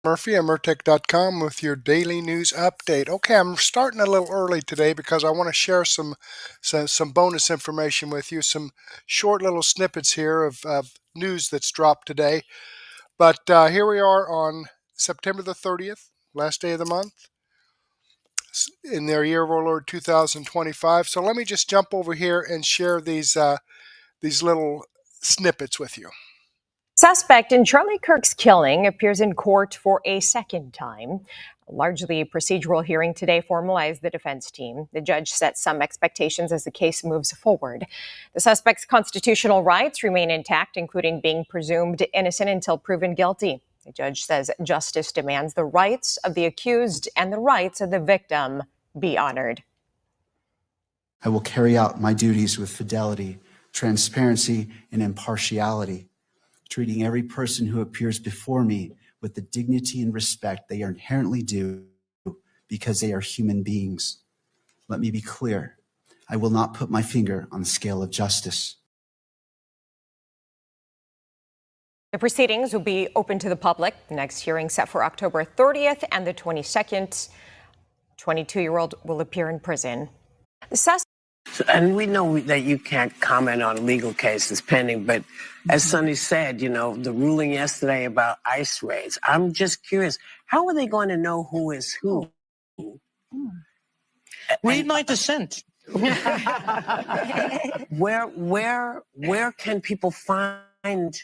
Murphy, Murtech.com with your daily news update. Okay, I'm starting a little early today because I want to share some bonus information with you, some short little snippets here of news that's dropped today. But here we are on September the 30th, last day of the month, in their year of our Lord 2025. So let me just jump over here and share these little snippets with you. Suspect in Charlie Kirk's killing appears in court for a second time. A largely procedural hearing today formalized the defense team. The judge set some expectations as the case moves forward. The suspect's constitutional rights remain intact, including being presumed innocent until proven guilty. The judge says justice demands the rights of the accused and the rights of the victim be honored. I will carry out my duties with fidelity, transparency, and impartiality, treating every person who appears before me with the dignity and respect they are inherently due because they are human beings. Let me be clear. I will not put my finger on the scale of justice. The proceedings will be open to the public. The next hearing set for October 30th and the 22nd. 22-year-old will appear in prison. And we know that you can't comment on legal cases pending, but as Sonny said, you know, the ruling yesterday about ICE raids, I'm just curious, how are they going to know who is who? Read my dissent. Where can people find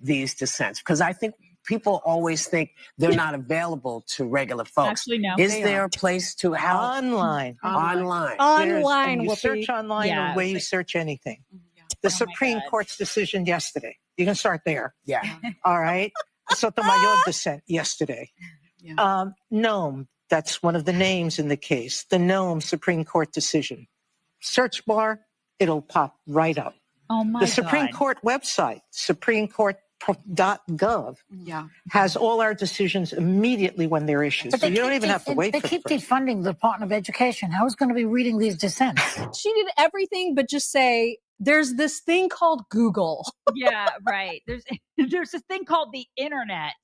these dissents? Because I think people always think they're not available to regular folks. Actually, no. Is there a place to have Online. Online. You search online the way you search anything. The Supreme Court's decision yesterday. You can start there. Yeah. All right. Sotomayor dissent yesterday. Nome, that's one of the names in the case. The Nome Supreme Court decision. Search bar, it'll pop right up. Oh my The Supreme God. Court website, supremecourt.gov, has all our decisions immediately when they're issued. So you don't even have to wait for They keep defunding the Department of Education. How is going to be reading these dissents? She did everything but just say, there's this thing called Google. Yeah, right. There's this thing called the internet.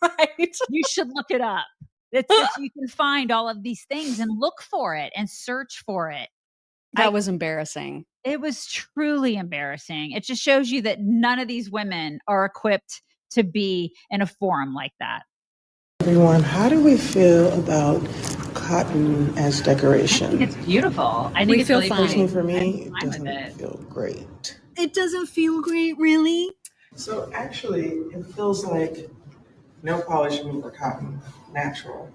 Right. You should look it up. You can find all of these things and look for it and search for it. That was embarrassing. It was truly embarrassing. It just shows you that none of these women are equipped to be in a forum like that. Everyone, how do we feel about cotton as decoration? I think it's beautiful. I think We it's feel really fine. Personally, pretty. for me, I'm it fine with doesn't it. feel great. It doesn't feel great, really? So actually, it feels like no polish remover cotton, natural.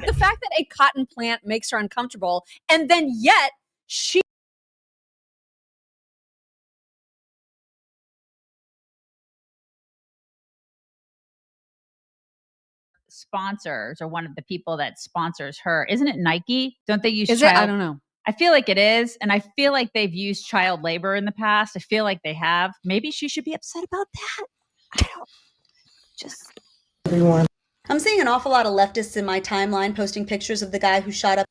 The fact that a cotton plant makes her uncomfortable, and then yet she Sponsors, or one of the people that sponsors her, isn't it Nike? Don't they use is child? it? I don't know. I feel like it is, and I feel like they've used child labor in the past. I feel like they have. Maybe she should be upset about that. I don't. Just Everyone. I'm seeing an awful lot of leftists in my timeline posting pictures of the guy who shot up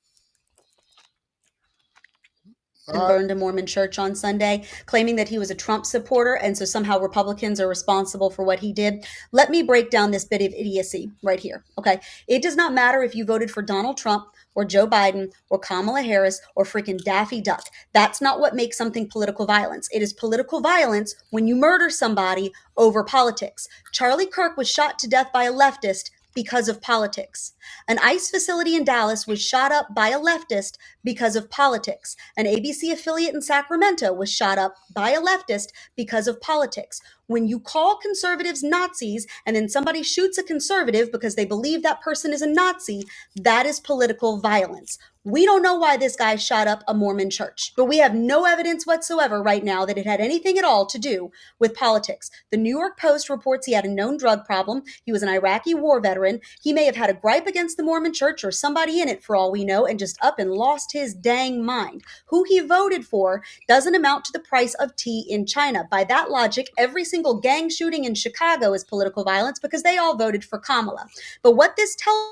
and burned a Mormon church on Sunday, claiming that he was a Trump supporter, and so somehow Republicans are responsible for what he did. Let me break down this bit of idiocy right here, okay? It does not matter if you voted for Donald Trump or Joe Biden or Kamala Harris or freaking Daffy Duck. That's not what makes something political violence. It is political violence when you murder somebody over politics. Charlie Kirk was shot to death by a leftist because of politics. An ICE facility in Dallas was shot up by a leftist because of politics. An ABC affiliate in Sacramento was shot up by a leftist because of politics. When you call conservatives Nazis and then somebody shoots a conservative because they believe that person is a Nazi, that is political violence. We don't know why this guy shot up a Mormon church, but we have no evidence whatsoever right now that it had anything at all to do with politics. The New York Post reports he had a known drug problem. He was an Iraqi war veteran. He may have had a gripe against the Mormon church or somebody in it for all we know, and just up and lost his dang mind. Who he voted for doesn't amount to the price of tea in China. By that logic, every single gang shooting in Chicago is political violence because they all voted for Kamala. But what this tells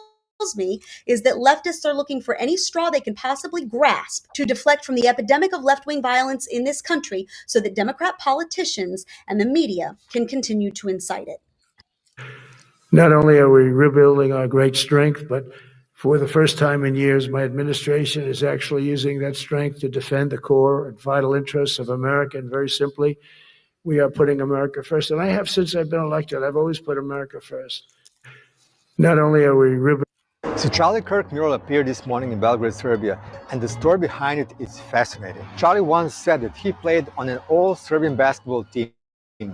me is that leftists are looking for any straw they can possibly grasp to deflect from the epidemic of left-wing violence in this country so that Democrat politicians and the media can continue to incite it. Not only are we rebuilding our great strength, but for the first time in years, my administration is actually using that strength to defend the core and vital interests of America. And very simply, we are putting America first. And I have since I've been elected. I've always put America first. Not only are we rebuilding. So Charlie Kirk mural appeared this morning in Belgrade, Serbia, and the story behind it is fascinating. Charlie once said that he played on an all-Serbian basketball team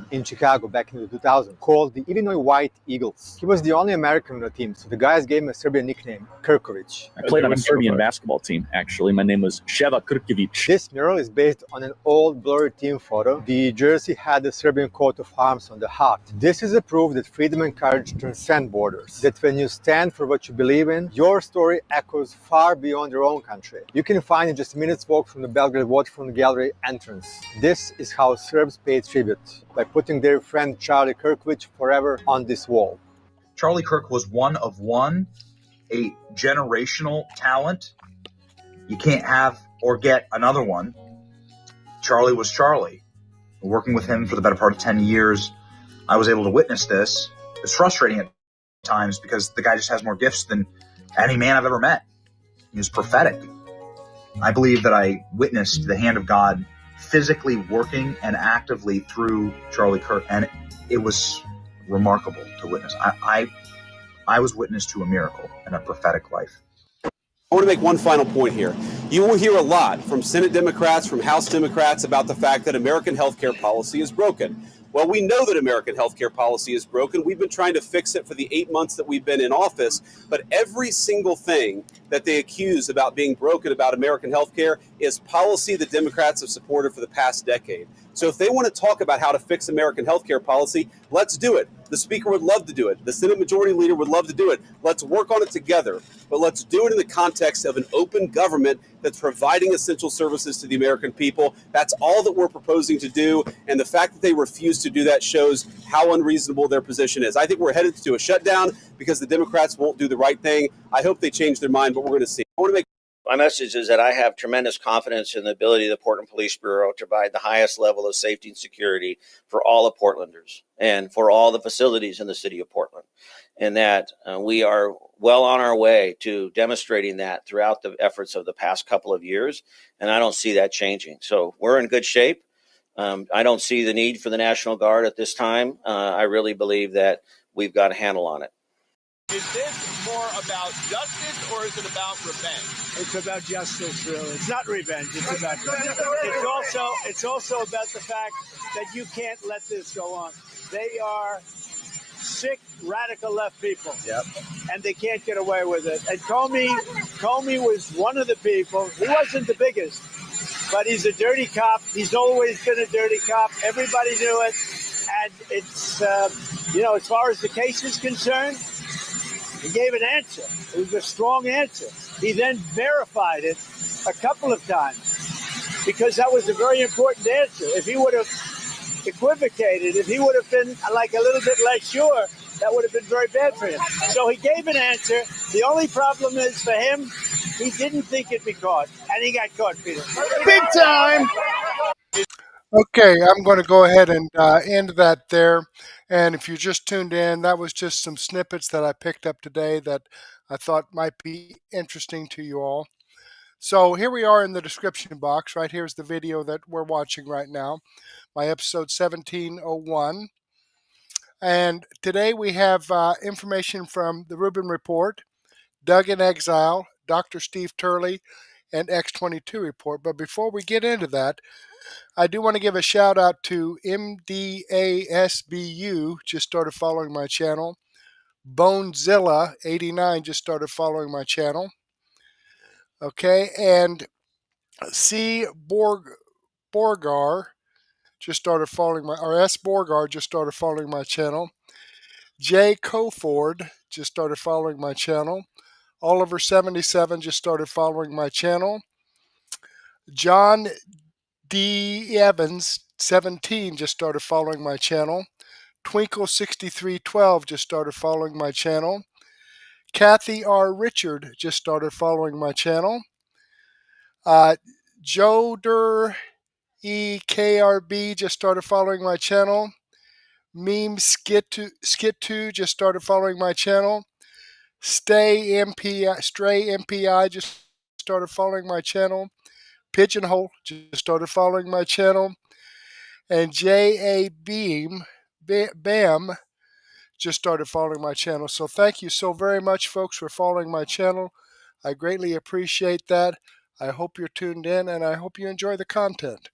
in Chicago back in the 2000s called the Illinois White Eagles. He was the only American on the team, so the guys gave him a Serbian nickname, Kirkovic. I played on a Serbian basketball team, actually. My name was Sheva Krkovic. This mural is based on an old blurry team photo. The jersey had the Serbian coat of arms on the heart. This is a proof that freedom and courage transcend borders. That when you stand for what you believe in, your story echoes far beyond your own country. You can find it just a minute's walk from the Belgrade Waterfront Gallery entrance. This is how Serbs pay tribute, by putting their friend Charlie Kirkovic forever on this wall. Charlie Kirk was one of one, a generational talent. You can't have or get another one. Charlie was Charlie. Working with him for the better part of 10 years, I was able to witness this. It's frustrating at times because the guy just has more gifts than any man I've ever met. He was prophetic. I believe that I witnessed the hand of God physically working and actively through Charlie Kirk, and it was remarkable to witness. I was witness to a miracle and a prophetic life. I want to make one final point here. You will hear a lot from Senate Democrats, from House Democrats about the fact that American healthcare policy is broken. Well, we know that American healthcare policy is broken. We've been trying to fix it for the 8 months that we've been in office, but every single thing that they accuse about being broken about American healthcare is policy that Democrats have supported for the past decade. So if they want to talk about how to fix American healthcare policy, let's do it. The Speaker would love to do it. The Senate Majority Leader would love to do it. Let's work on it together. But let's do it in the context of an open government that's providing essential services to the American people. That's all that we're proposing to do. And the fact that they refuse to do that shows how unreasonable their position is. I think we're headed to a shutdown because the Democrats won't do the right thing. I hope they change their mind, but we're going to see. I want to make My message is that I have tremendous confidence in the ability of the Portland Police Bureau to provide the highest level of safety and security for all of Portlanders and for all the facilities in the city of Portland. And that we are well on our way to demonstrating that throughout the efforts of the past couple of years. And I don't see that changing. So we're in good shape. I don't see the need for the National Guard at this time. I really believe that we've got a handle on it. Is this more about justice or is it about revenge? It's about justice, really. It's not revenge. It's about justice. It's also about the fact that you can't let this go on. They are sick, radical left people. Yep. And they can't get away with it. And Comey was one of the people. He wasn't the biggest, but he's a dirty cop. He's always been a dirty cop. Everybody knew it. And it's, as far as the case is concerned, he gave an answer. It was a strong answer. He then verified it a couple of times because that was a very important answer. If he would have equivocated, if he would have been like a little bit less sure, that would have been very bad for him. So he gave an answer. The only problem is for him, he didn't think it'd be caught. And he got caught, Peter. Big time! Okay, I'm going to go ahead and end that there. And if you just tuned in, that was just some snippets that I picked up today that I thought might be interesting to you all. So here we are in the description box. Right here's the video that we're watching right now, my episode 1701. And today we have information from the Rubin Report, Doug in Exile, Dr. Steve Turley, and X22 Report. But before we get into that, I do want to give a shout out to MDASBU, just started following my channel. Bonezilla89 just started following my channel. Okay, and C. Borgar just started following S. Borgar just started following my channel. J. Coford just started following my channel. Oliver77 just started following my channel. John D. Evans 17 just started following my channel. Twinkle6312 just started following my channel. Kathy R. Richard just started following my channel. Joder EKRB just started following my channel. Meme Skit 2 just started following my channel. Stray MPI just started following my channel. Pigeonhole just started following my channel. And Bam just started following my channel. So thank you so very much, folks, for following my channel. I greatly appreciate that. I hope you're tuned in, and I hope you enjoy the content.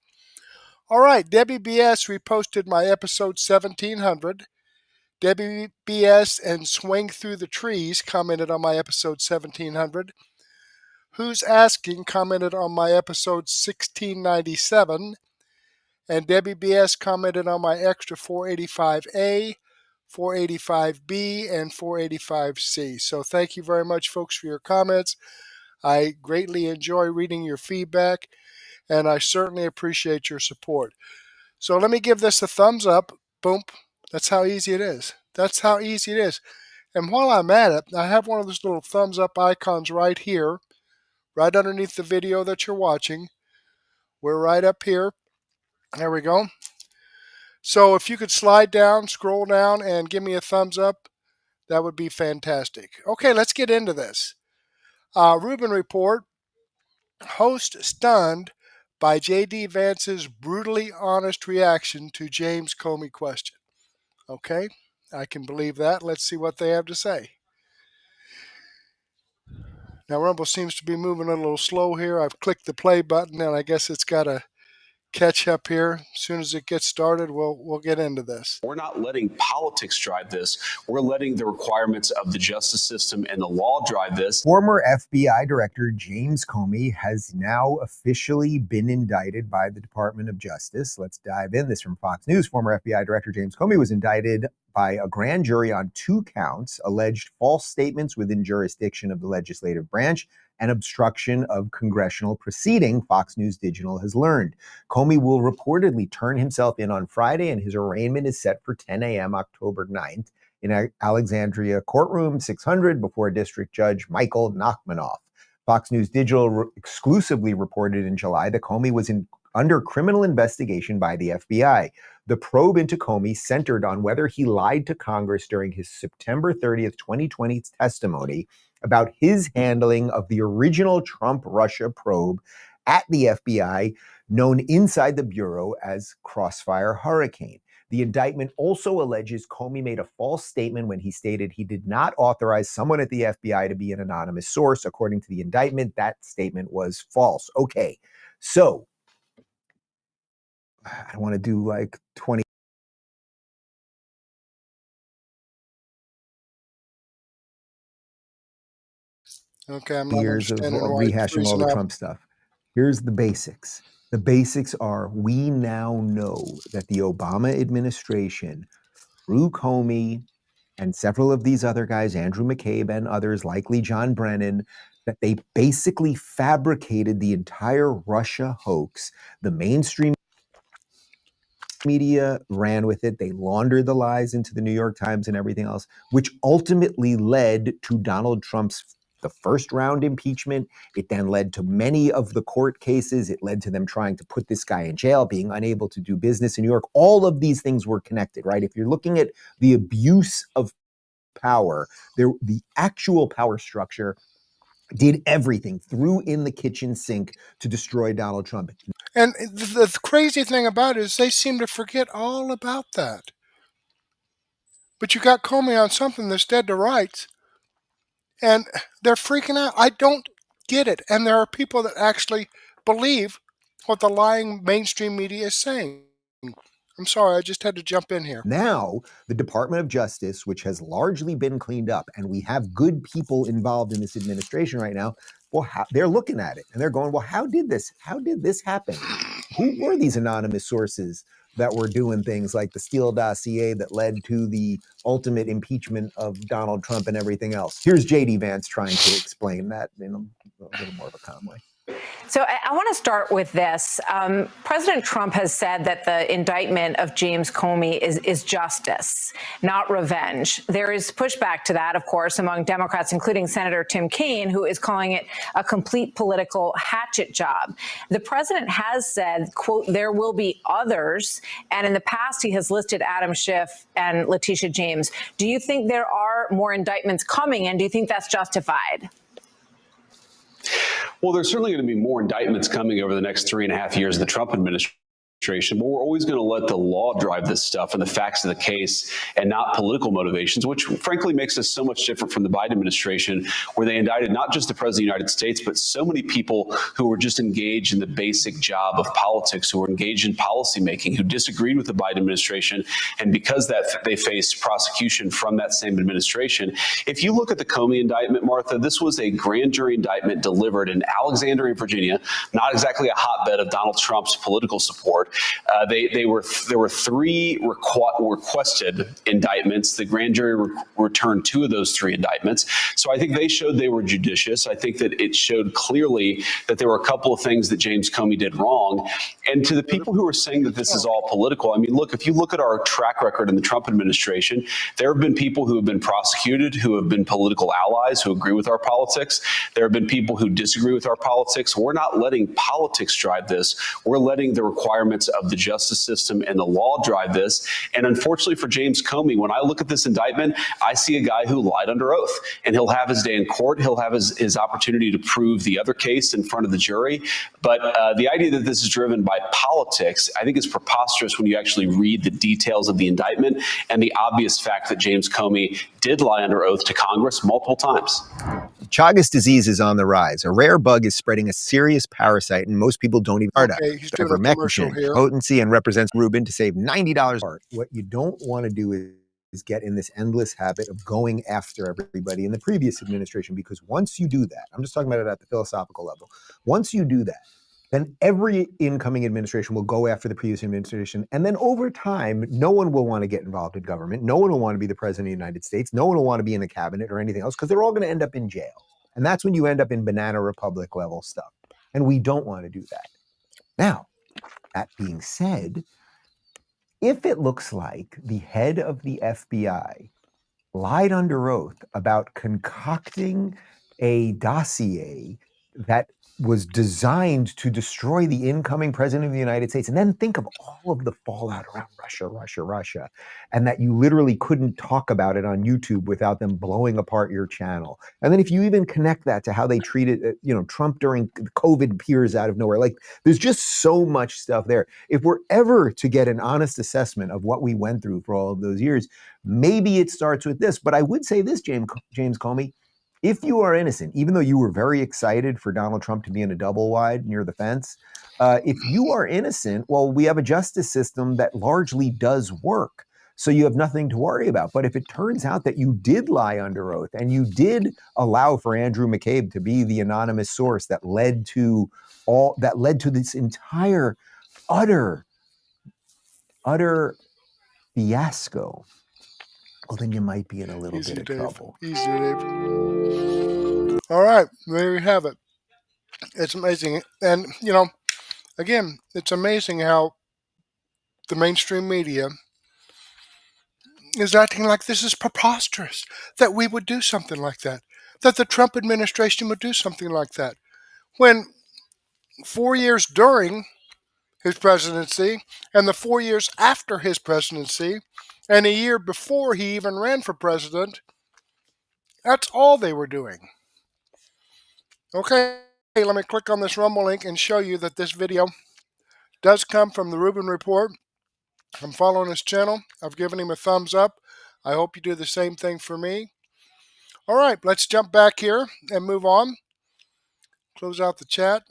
All right, Debbie BS reposted my episode 1700. Debbie BS and Swing Through the Trees commented on my episode 1700. Who's Asking commented on my episode 1697. And Debbie BS commented on my extra 485A, 485B, and 485C. So thank you very much, folks, for your comments. I greatly enjoy reading your feedback, and I certainly appreciate your support. So let me give this a thumbs up. Boom. That's how easy it is. That's how easy it is. And while I'm at it, I have one of those little thumbs up icons right here, right underneath the video that you're watching. We're right up here. There we go. So if you could slide down, scroll down, and give me a thumbs up, that would be fantastic. Okay, let's get into this. Rubin report. Host stunned by J.D. Vance's brutally honest reaction to James Comey question. Okay, I can believe that. Let's see what they have to say. Now, Rumble seems to be moving a little slow here. I've clicked the play button, and I guess it's got to catch up here. As soon as it gets started, we'll get into this. We're not letting politics drive this. We're letting the requirements of the justice system and the law drive this. Former FBI Director James Comey has now officially been indicted by the Department of Justice. Let's dive in. This from Fox News. Former FBI Director James Comey was indicted by a grand jury on 2 counts, alleged false statements within jurisdiction of the legislative branch and obstruction of congressional proceeding, Fox News Digital has learned. Comey will reportedly turn himself in on Friday, and his arraignment is set for 10 a.m. October 9th in Alexandria Courtroom 600 before District Judge Michael Nachmanoff. Fox News Digital exclusively reported in July that Comey was under criminal investigation by the FBI. The probe into Comey centered on whether he lied to Congress during his September 30th, 2020 testimony about his handling of the original Trump-Russia probe at the FBI, known inside the Bureau as Crossfire Hurricane. The indictment also alleges Comey made a false statement when he stated he did not authorize someone at the FBI to be an anonymous source. According to the indictment, that statement was false. Okay, so I want to do like 20. Okay, I'm not Years of understanding why it's rehashing all freezing the up. Trump stuff. Here's the basics. The basics are we now know that the Obama administration, through Comey and several of these other guys, Andrew McCabe and others, likely John Brennan, that they basically fabricated the entire Russia hoax. The mainstream media ran with it. They laundered the lies into the New York Times and everything else, which ultimately led to Donald Trump's the first round impeachment. It then led to many of the court cases. It led to them trying to put this guy in jail, being unable to do business in New York. All of these things were connected, right? If you're looking at the abuse of power, the actual power structure did everything, threw in the kitchen sink to destroy Donald Trump. And the crazy thing about it is they seem to forget all about that. But you got Comey on something that's dead to rights, and they're freaking out. I don't get it. And there are people that actually believe what the lying mainstream media is saying. I'm sorry, I just had to jump in here. Now, the Department of Justice, which has largely been cleaned up, and we have good people involved in this administration right now, well, they're looking at it and they're going, well, how did this happen? Who were these anonymous sources that were doing things like the Steele dossier that led to the ultimate impeachment of Donald Trump and everything else? Here's J.D. Vance trying to explain that in a little more of a calm way. So I want to start with this. President Trump has said that the indictment of James Comey is justice, not revenge. There is pushback to that, of course, among Democrats, including Senator Tim Kaine, who is calling it a complete political hatchet job. The president has said, quote, there will be others. And in the past, he has listed Adam Schiff and Letitia James. Do you think there are more indictments coming, and do you think that's justified? Well, there's certainly going to be more indictments coming over the next 3.5 years of the Trump administration. But we're always going to let the law drive this stuff and the facts of the case and not political motivations, which frankly makes us so much different from the Biden administration, where they indicted not just the president of the United States, but so many people who were just engaged in the basic job of politics, who were engaged in policymaking, who disagreed with the Biden administration. And because that they faced prosecution from that same administration. If you look at the Comey indictment, Martha, this was a grand jury indictment delivered in Alexandria, Virginia, not exactly a hotbed of Donald Trump's political support. There were 3 requested indictments. The grand jury returned 2 of those 3 indictments. So I think they showed they were judicious. I think that it showed clearly that there were a couple of things that James Comey did wrong. And to the people who are saying that this is all political, I mean, look, if you look at our track record in the Trump administration, there have been people who have been prosecuted, who have been political allies, who agree with our politics. There have been people who disagree with our politics. We're not letting politics drive this. We're letting the requirements of the justice system and the law drive this. And unfortunately for James Comey, when I look at this indictment, I see a guy who lied under oath, and he'll have his day in court. He'll have his opportunity to prove the other case in front of the jury. But the idea that this is driven by politics, I think is preposterous when you actually read the details of the indictment and the obvious fact that James Comey did lie under oath to Congress multiple times. Chagas disease is on the rise. A rare bug is spreading a serious parasite, and most people don't even start Okay, he's doing a commercial here. Potency and represents Rubin to save $90. What you don't want to do is get in this endless habit of going after everybody in the previous administration, because once you do that, I'm just talking about it at the philosophical level, once you do that, then every incoming administration will go after the previous administration. And then over time, no one will want to get involved in government. No one will want to be the president of the United States. No one will want to be in the cabinet or anything else, because they're all going to end up in jail. And that's when you end up in banana republic level stuff. And we don't want to do that. Now, that being said, if it looks like the head of the FBI lied under oath about concocting a dossier that was designed to destroy the incoming president of the United States, and then think of all of the fallout around Russia, and that you literally couldn't talk about it on YouTube without them blowing apart your channel. And then if you even connect that to how they treated, Trump during COVID appears out of nowhere, like there's just so much stuff there. If we're ever to get an honest assessment of what we went through for all of those years, maybe it starts with this. But I would say this, James Comey, if you are innocent, even though you were very excited for Donald Trump to be in a double wide near the fence, if you are innocent, well, we have a justice system that largely does work. So you have nothing to worry about. But if it turns out that you did lie under oath and you did allow for Andrew McCabe to be the anonymous source that led to this entire utter fiasco, well, then you might be in a little bit of trouble. Easy, Dave. All right, there you have it. It's amazing. And, again, it's amazing how the mainstream media is acting like this is preposterous, that we would do something like that, that the Trump administration would do something like that. When 4 years during his presidency and the 4 years after his presidency and a year before he even ran for president, that's all they were doing. Okay, let me click on this Rumble link and show you that this video does come from the Rubin Report. I'm following his channel. I've given him a thumbs up. I hope you do the same thing for me. All right, let's jump back here and move on. Close out the chat.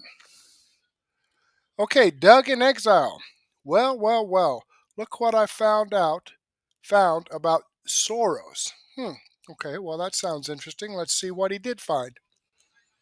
Okay, Doug in Exile. Well. Look what I found about Sorros. Okay, well, that sounds interesting. Let's see what he did find.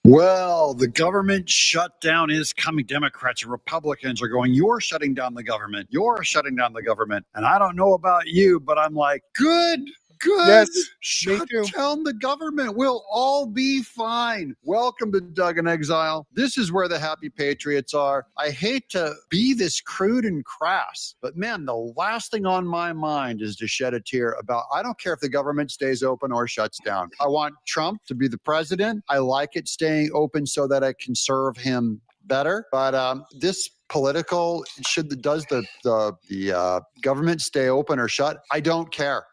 Well, the government shutdown is coming. Democrats and Republicans are going, you're shutting down the government. You're shutting down the government. And I don't know about you, but I'm like, good. Good. Yes, me Shut too. down the government. We'll all be fine. Welcome to Doug in Exile. This is where the happy patriots are. I hate to be this crude and crass, but man, the last thing on my mind is to shed a tear about, I don't care if the government stays open or shuts down. I want Trump to be the president. I like it staying open so that I can serve him better. But this political, does the government stay open or shut? I don't care.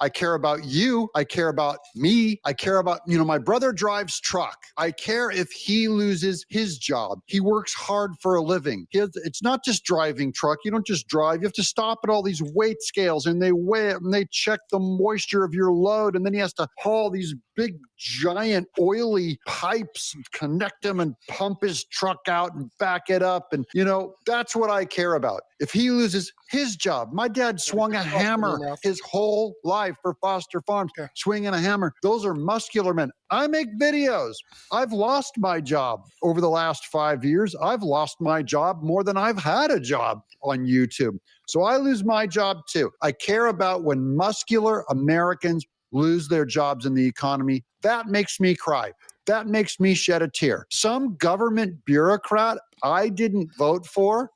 I care about you. I care about me. I care about, my brother drives truck. I care if he loses his job. He works hard for a living. It's not just driving truck. You don't just drive. You have to stop at all these weight scales and they weigh it and they check the moisture of your load. And then he has to haul these big, giant, oily pipes and connect them and pump his truck out and back it up. And, that's what I care about. If he loses his job, my dad swung a hammer his whole life for Foster Farms, swinging a hammer. Those are muscular men. I make videos. I've lost my job over the last 5 years. I've lost my job more than I've had a job on YouTube. So I lose my job too. I care about when muscular Americans lose their jobs in the economy. That makes me cry. That makes me shed a tear. Some government bureaucrat I didn't vote for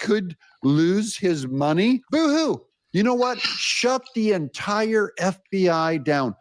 could lose his money. Boo-hoo. You know what? Shut the entire FBI down.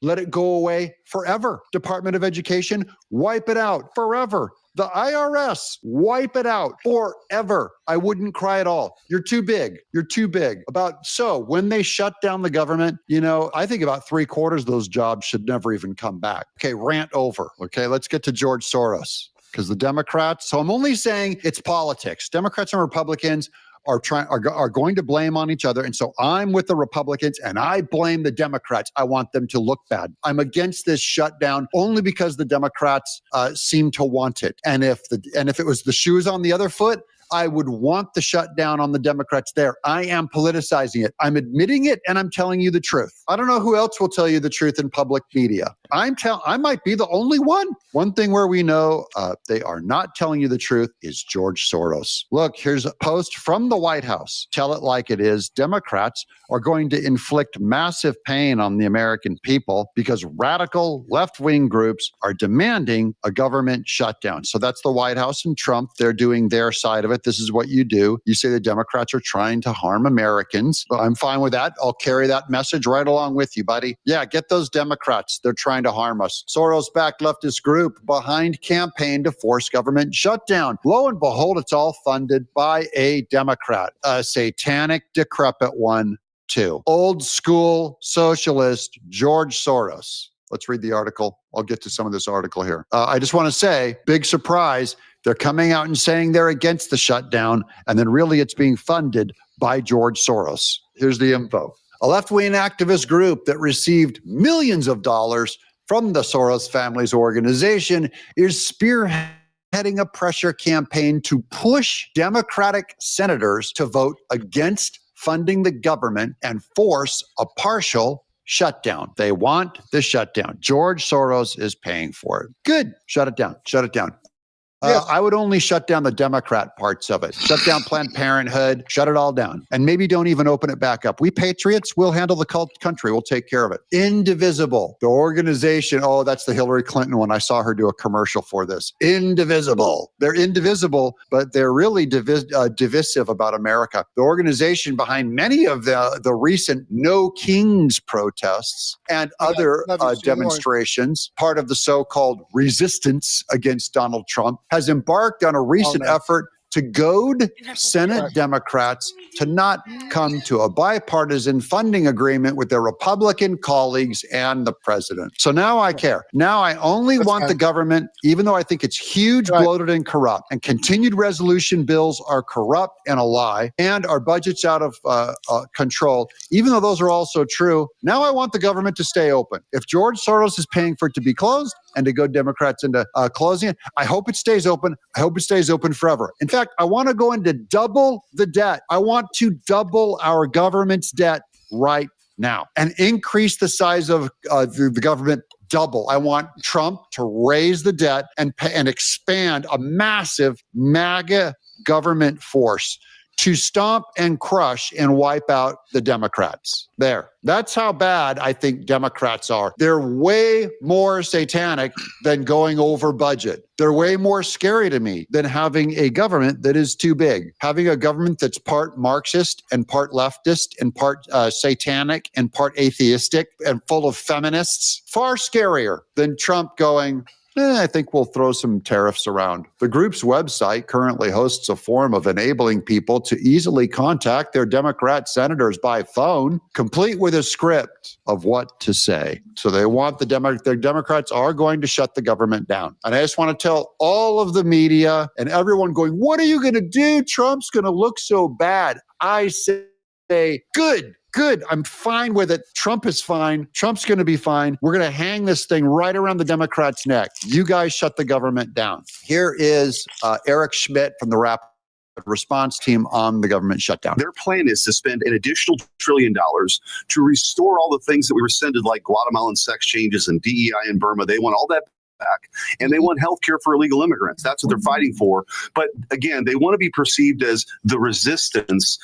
Let it go away forever. Department of Education, wipe it out forever. The IRS, wipe it out forever. I wouldn't cry at all. You're too big. You're too big. When they shut down the government, I think about 3/4 of those jobs should never even come back. Okay, rant over. Okay, let's get to George Sorros. Because the Democrats, so I'm only saying it's politics. Democrats and Republicans are going to blame on each other. And so I'm with the Republicans and I blame the Democrats. I want them to look bad. I'm against this shutdown only because the Democrats seem to want it. And if it was the shoes on the other foot, I would want the shutdown on the Democrats there. I am politicizing it. I'm admitting it, and I'm telling you the truth. I don't know who else will tell you the truth in public media. I might be the only one. One thing where we know they are not telling you the truth is George Soros. Look, here's a post from the White House. Tell it like it is. Democrats are going to inflict massive pain on the American people because radical left-wing groups are demanding a government shutdown. So that's the White House and Trump. They're doing their side of it. This is what you do. You say the Democrats are trying to harm Americans. Well, I'm fine with that. I'll carry that message right along with you, buddy. Yeah, get those Democrats. They're trying to harm us. Soros-backed leftist group behind campaign to force government shutdown. Lo and behold, it's all funded by a Democrat, a satanic, decrepit one, too. Old school socialist George Soros. Let's read the article. I'll get to some of this article here. I just want to say, big surprise, they're coming out and saying they're against the shutdown, and then really it's being funded by George Soros. Here's the info. A left-wing activist group that received millions of dollars from the Soros family's organization is spearheading a pressure campaign to push Democratic senators to vote against funding the government and force a partial shutdown. They want the shutdown. George Soros is paying for it. Good. Shut it down. Shut it down. I would only shut down the Democrat parts of it. Shut down Planned Parenthood. Shut it all down. And maybe don't even open it back up. We patriots will handle the country. We'll take care of it. Indivisible. The organization. Oh, that's the Hillary Clinton one. I saw her do a commercial for this. Indivisible. They're indivisible, but they're really divisive about America. The organization behind many of the recent No Kings protests and other demonstrations, part of the so-called resistance against Donald Trump, has embarked on a recent effort to goad Senate Democrats to not come to a bipartisan funding agreement with their Republican colleagues and the president. So now I care. Now I only want the government, even though I think it's huge, bloated, and corrupt, and continued resolution bills are corrupt and a lie, and our budget's out of control, even though those are also true, now I want the government to stay open. If George Soros is paying for it to be closed and to goad Democrats into closing it, I hope it stays open. I hope it stays open forever. In fact, I want to go into double the debt. I want to double our government's debt right now and increase the size of the government double. I want Trump to raise the debt and expand a massive MAGA government force to stomp and crush and wipe out the Democrats. There. That's how bad I think Democrats are. They're way more satanic than going over budget. They're way more scary to me than having a government that is too big. Having a government that's part Marxist and part leftist and part satanic and part atheistic and full of feminists, far scarier than Trump going, I think we'll throw some tariffs around. The group's website currently hosts a form of enabling people to easily contact their Democrat senators by phone, complete with a script of what to say. So they want the Democrats are going to shut the government down. And I just want to tell all of the media and everyone going, what are you going to do? Trump's going to look so bad. I say, good. I'm fine with it. Trump is fine. Trump's going to be fine. We're going to hang this thing right around the Democrats' neck. You guys shut the government down. Here is Eric Schmidt from the Rapid Response Team on the government shutdown. Their plan is to spend an additional $1 trillion to restore all the things that we rescinded, like Guatemalan sex changes and DEI in Burma. They want all that back, and they want health care for illegal immigrants. That's what they're fighting for. But again, they want to be perceived as the resistance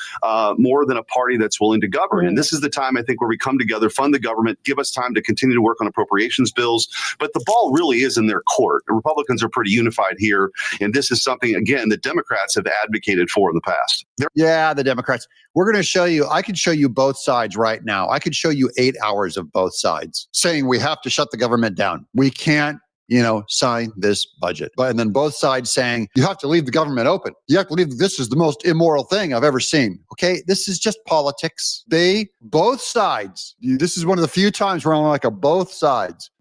more than a party that's willing to govern. And this is the time, I think, where we come together, fund the government, give us time to continue to work on appropriations bills. But the ball really is in their court. The Republicans are pretty unified here. And this is something, again, that Democrats have advocated for in the past. Yeah, the Democrats. We're going to show you, I could show you both sides right now. I could show you 8 hours of both sides saying we have to shut the government down. We can't, sign this budget. And then both sides saying, you have to leave the government open. You have to leave. This is the most immoral thing I've ever seen. Okay. This is just politics. Both sides, this is one of the few times where I'm like both sides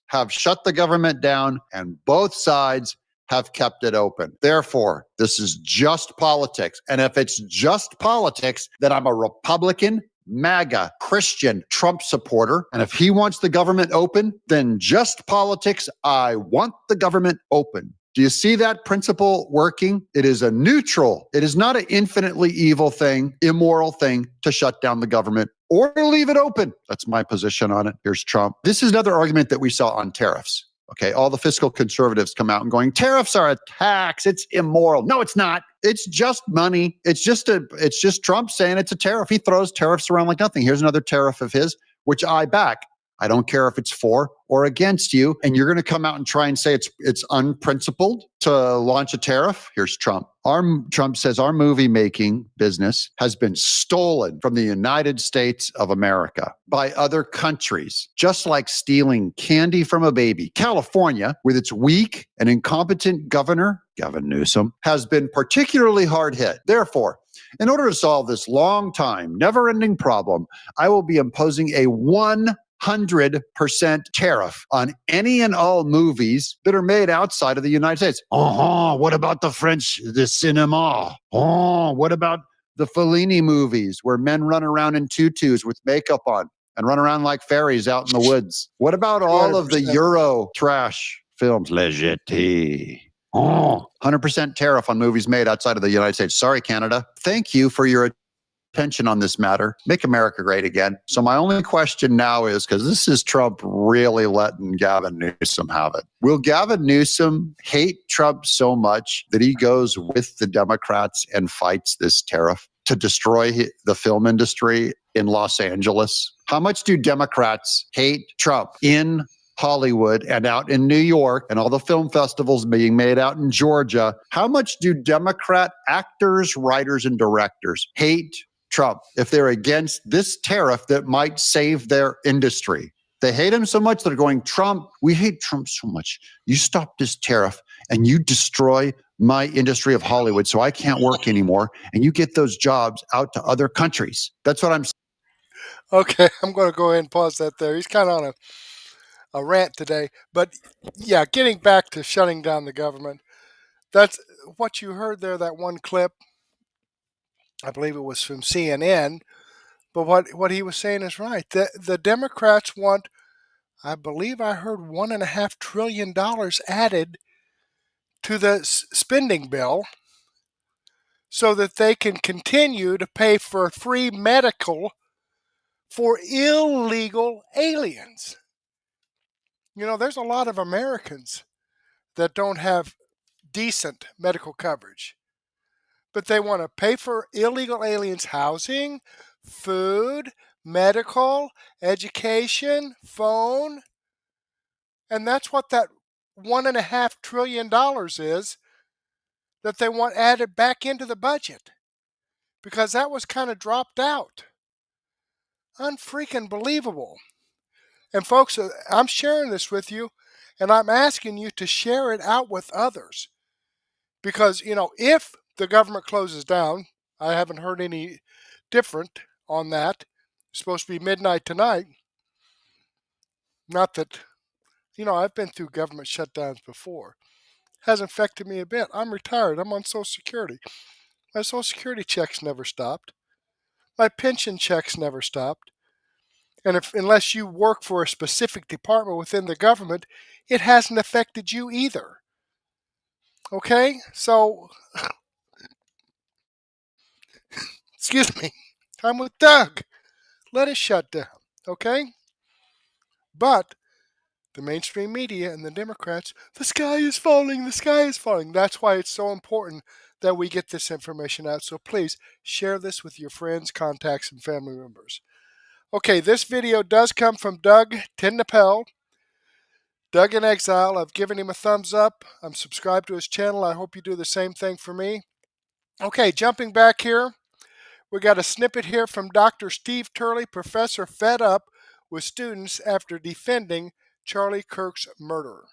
have shut the government down and both sides have kept it open. Therefore, this is just politics. And if it's just politics, then I'm a Republican, MAGA, Christian, Trump supporter. And if he wants the government open, then just politics. I want the government open. Do you see that principle working? It is a neutral. It is not an infinitely evil thing, immoral thing to shut down the government or to leave it open. That's my position on it. Here's Trump. This is another argument that we saw on tariffs. Okay, all the fiscal conservatives come out and going, tariffs are a tax. It's immoral. No, it's not. It's just money. It's just Trump saying it's a tariff. He throws tariffs around like nothing. Here's another tariff of his, which I back. I don't care if it's for or against you. And you're going to come out and try and say it's unprincipled to launch a tariff. Here's Trump. Trump says our movie making business has been stolen from the United States of America by other countries, just like stealing candy from a baby. California, with its weak and incompetent governor, Gavin Newsom, has been particularly hard hit. Therefore, in order to solve this long time, never-ending problem, I will be imposing a 100% tariff on any and all movies that are made outside of the United States. What about the French, the cinema? What about the Fellini movies where men run around in tutus with makeup on and run around like fairies out in the woods? What about all of the Euro trash films? Legeti. 100% tariff on movies made outside of the United States. Sorry, Canada. Thank you for your attention on this matter. Make America great again. So my only question now is, because this is Trump really letting Gavin Newsom have it. Will Gavin Newsom hate Trump so much that he goes with the Democrats and fights this tariff to destroy the film industry in Los Angeles? How much do Democrats hate Trump in Hollywood and out in New York and all the film festivals being made out in Georgia? How much do Democrat actors, writers, and directors hate Trump if they're against this tariff that might save their industry? They hate him so much they're going, Trump, we hate Trump so much. You stop this tariff and you destroy my industry of Hollywood so I can't work anymore and you get those jobs out to other countries. That's what I'm saying. Okay, I'm going to go ahead and pause that there. He's kind of on a rant today. But yeah, getting back to shutting down the government, that's what you heard there, that one clip. I believe it was from CNN. But what he was saying is right. The Democrats want, I believe I heard $1.5 trillion added to the spending bill so that they can continue to pay for free medical for illegal aliens. You know, there's a lot of Americans that don't have decent medical coverage. but they want to pay for illegal aliens' housing, food, medical, education, phone. And that's what that $1.5 trillion is that they want added back into the budget, because that was kind of dropped out. Unfreaking believable. And folks, I'm sharing this with you, and I'm asking you to share it out with others. Because, if the government closes down, I haven't heard any different on that. It's supposed to be midnight tonight. Not that, I've been through government shutdowns before. Hasn't affected me a bit. I'm retired. I'm on Social Security. My Social Security checks never stopped. My pension checks never stopped. And unless you work for a specific department within the government, it hasn't affected you either. Okay? So, excuse me, I'm with Doug. Let us shut down. Okay? But the mainstream media and the Democrats, the sky is falling, the sky is falling. That's why it's so important that we get this information out. So please share this with your friends, contacts, and family members. Okay, this video does come from Doug Tindapel. Doug in Exile. I've given him a thumbs up. I'm subscribed to his channel. I hope you do the same thing for me. Okay, jumping back here. We got a snippet here from Dr. Steve Turley, professor fed up with students after defending Charlie Kirk's murder.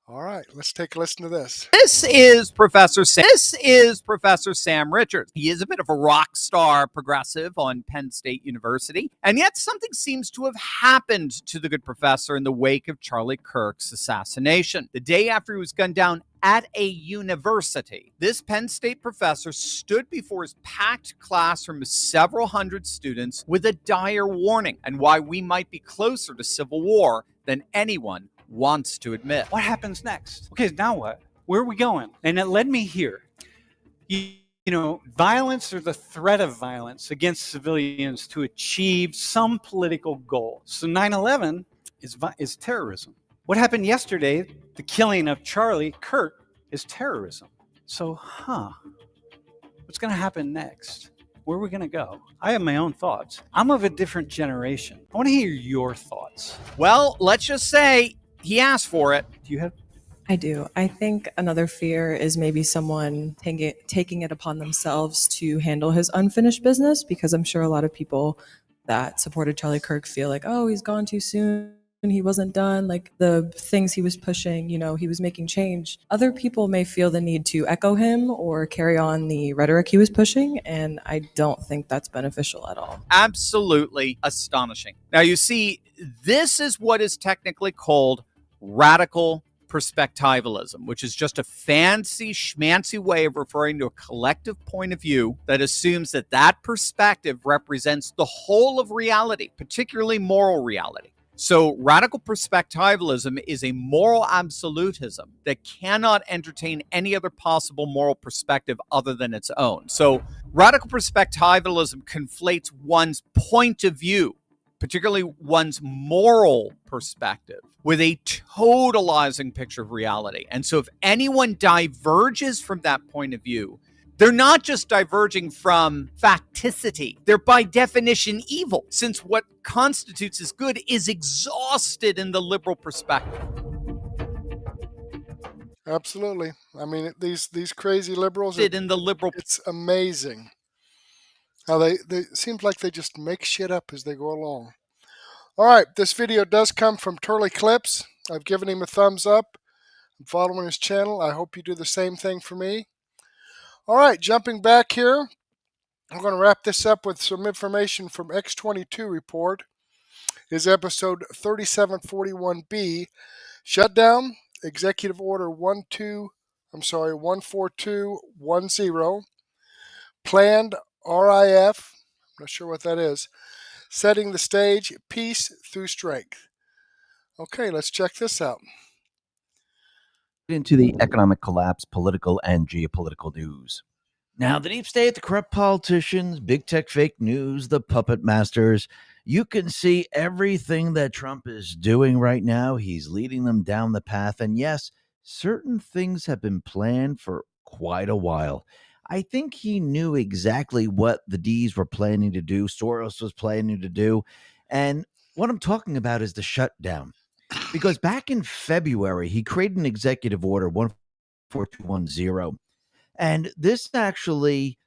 All right, let's take a listen to this. This is Professor Sam Richards. He is a bit of a rock star progressive on Penn State University, and yet something seems to have happened to the good professor in the wake of Charlie Kirk's assassination. The day after he was gunned down at a university, this Penn State professor stood before his packed classroom of several hundred students with a dire warning and why we might be closer to civil war than anyone wants to admit. What happens next? Okay, now what? Where are we going? And it led me here. Violence or the threat of violence against civilians to achieve some political goal. So 9/11 is terrorism. What happened yesterday, the killing of Charlie Kirk, is terrorism. So, what's going to happen next? Where are we going to go? I have my own thoughts. I'm of a different generation. I want to hear your thoughts. Well, let's just say he asked for it. Do you have? I do. I think another fear is maybe someone taking it upon themselves to handle his unfinished business, because I'm sure a lot of people that supported Charlie Kirk feel like, oh, he's gone too soon. He wasn't done. Like the things he was pushing, he was making change. Other people may feel the need to echo him or carry on the rhetoric he was pushing. And I don't think that's beneficial at all. Absolutely astonishing. Now, you see, this is what is technically called radical perspectivalism, which is just a fancy schmancy way of referring to a collective point of view that assumes that that perspective represents the whole of reality, particularly moral reality. So radical perspectivalism is a moral absolutism that cannot entertain any other possible moral perspective other than its own. So radical perspectivalism conflates one's point of view, particularly one's moral perspective, with a totalizing picture of reality. And so if anyone diverges from that point of view, they're not just diverging from facticity. They're by definition evil, since what constitutes as good is exhausted in the liberal perspective. Absolutely. I mean, these crazy liberals, it's amazing how they seems like they just make shit up as they go along. All right, this video does come from Turley Clips. I've given him a thumbs up. I'm following his channel. I hope you do the same thing for me. All right, jumping back here, I'm going to wrap this up with some information from X22 report. Is episode 3741B, Shutdown, Executive Order 14210, Planned RIF, I'm not sure what that is, setting the stage, peace through strength. Okay, let's check this out. Into the economic collapse, political and geopolitical news. Now, the deep state, the corrupt politicians, big tech fake news, the puppet masters, you can see everything that Trump is doing right now. He's leading them down the path. And yes, certain things have been planned for quite a while. I think he knew exactly what the D's were planning to do, Sorros was planning to do. And what I'm talking about is the shutdown. Because back in February, he created an executive order 14210. And this actually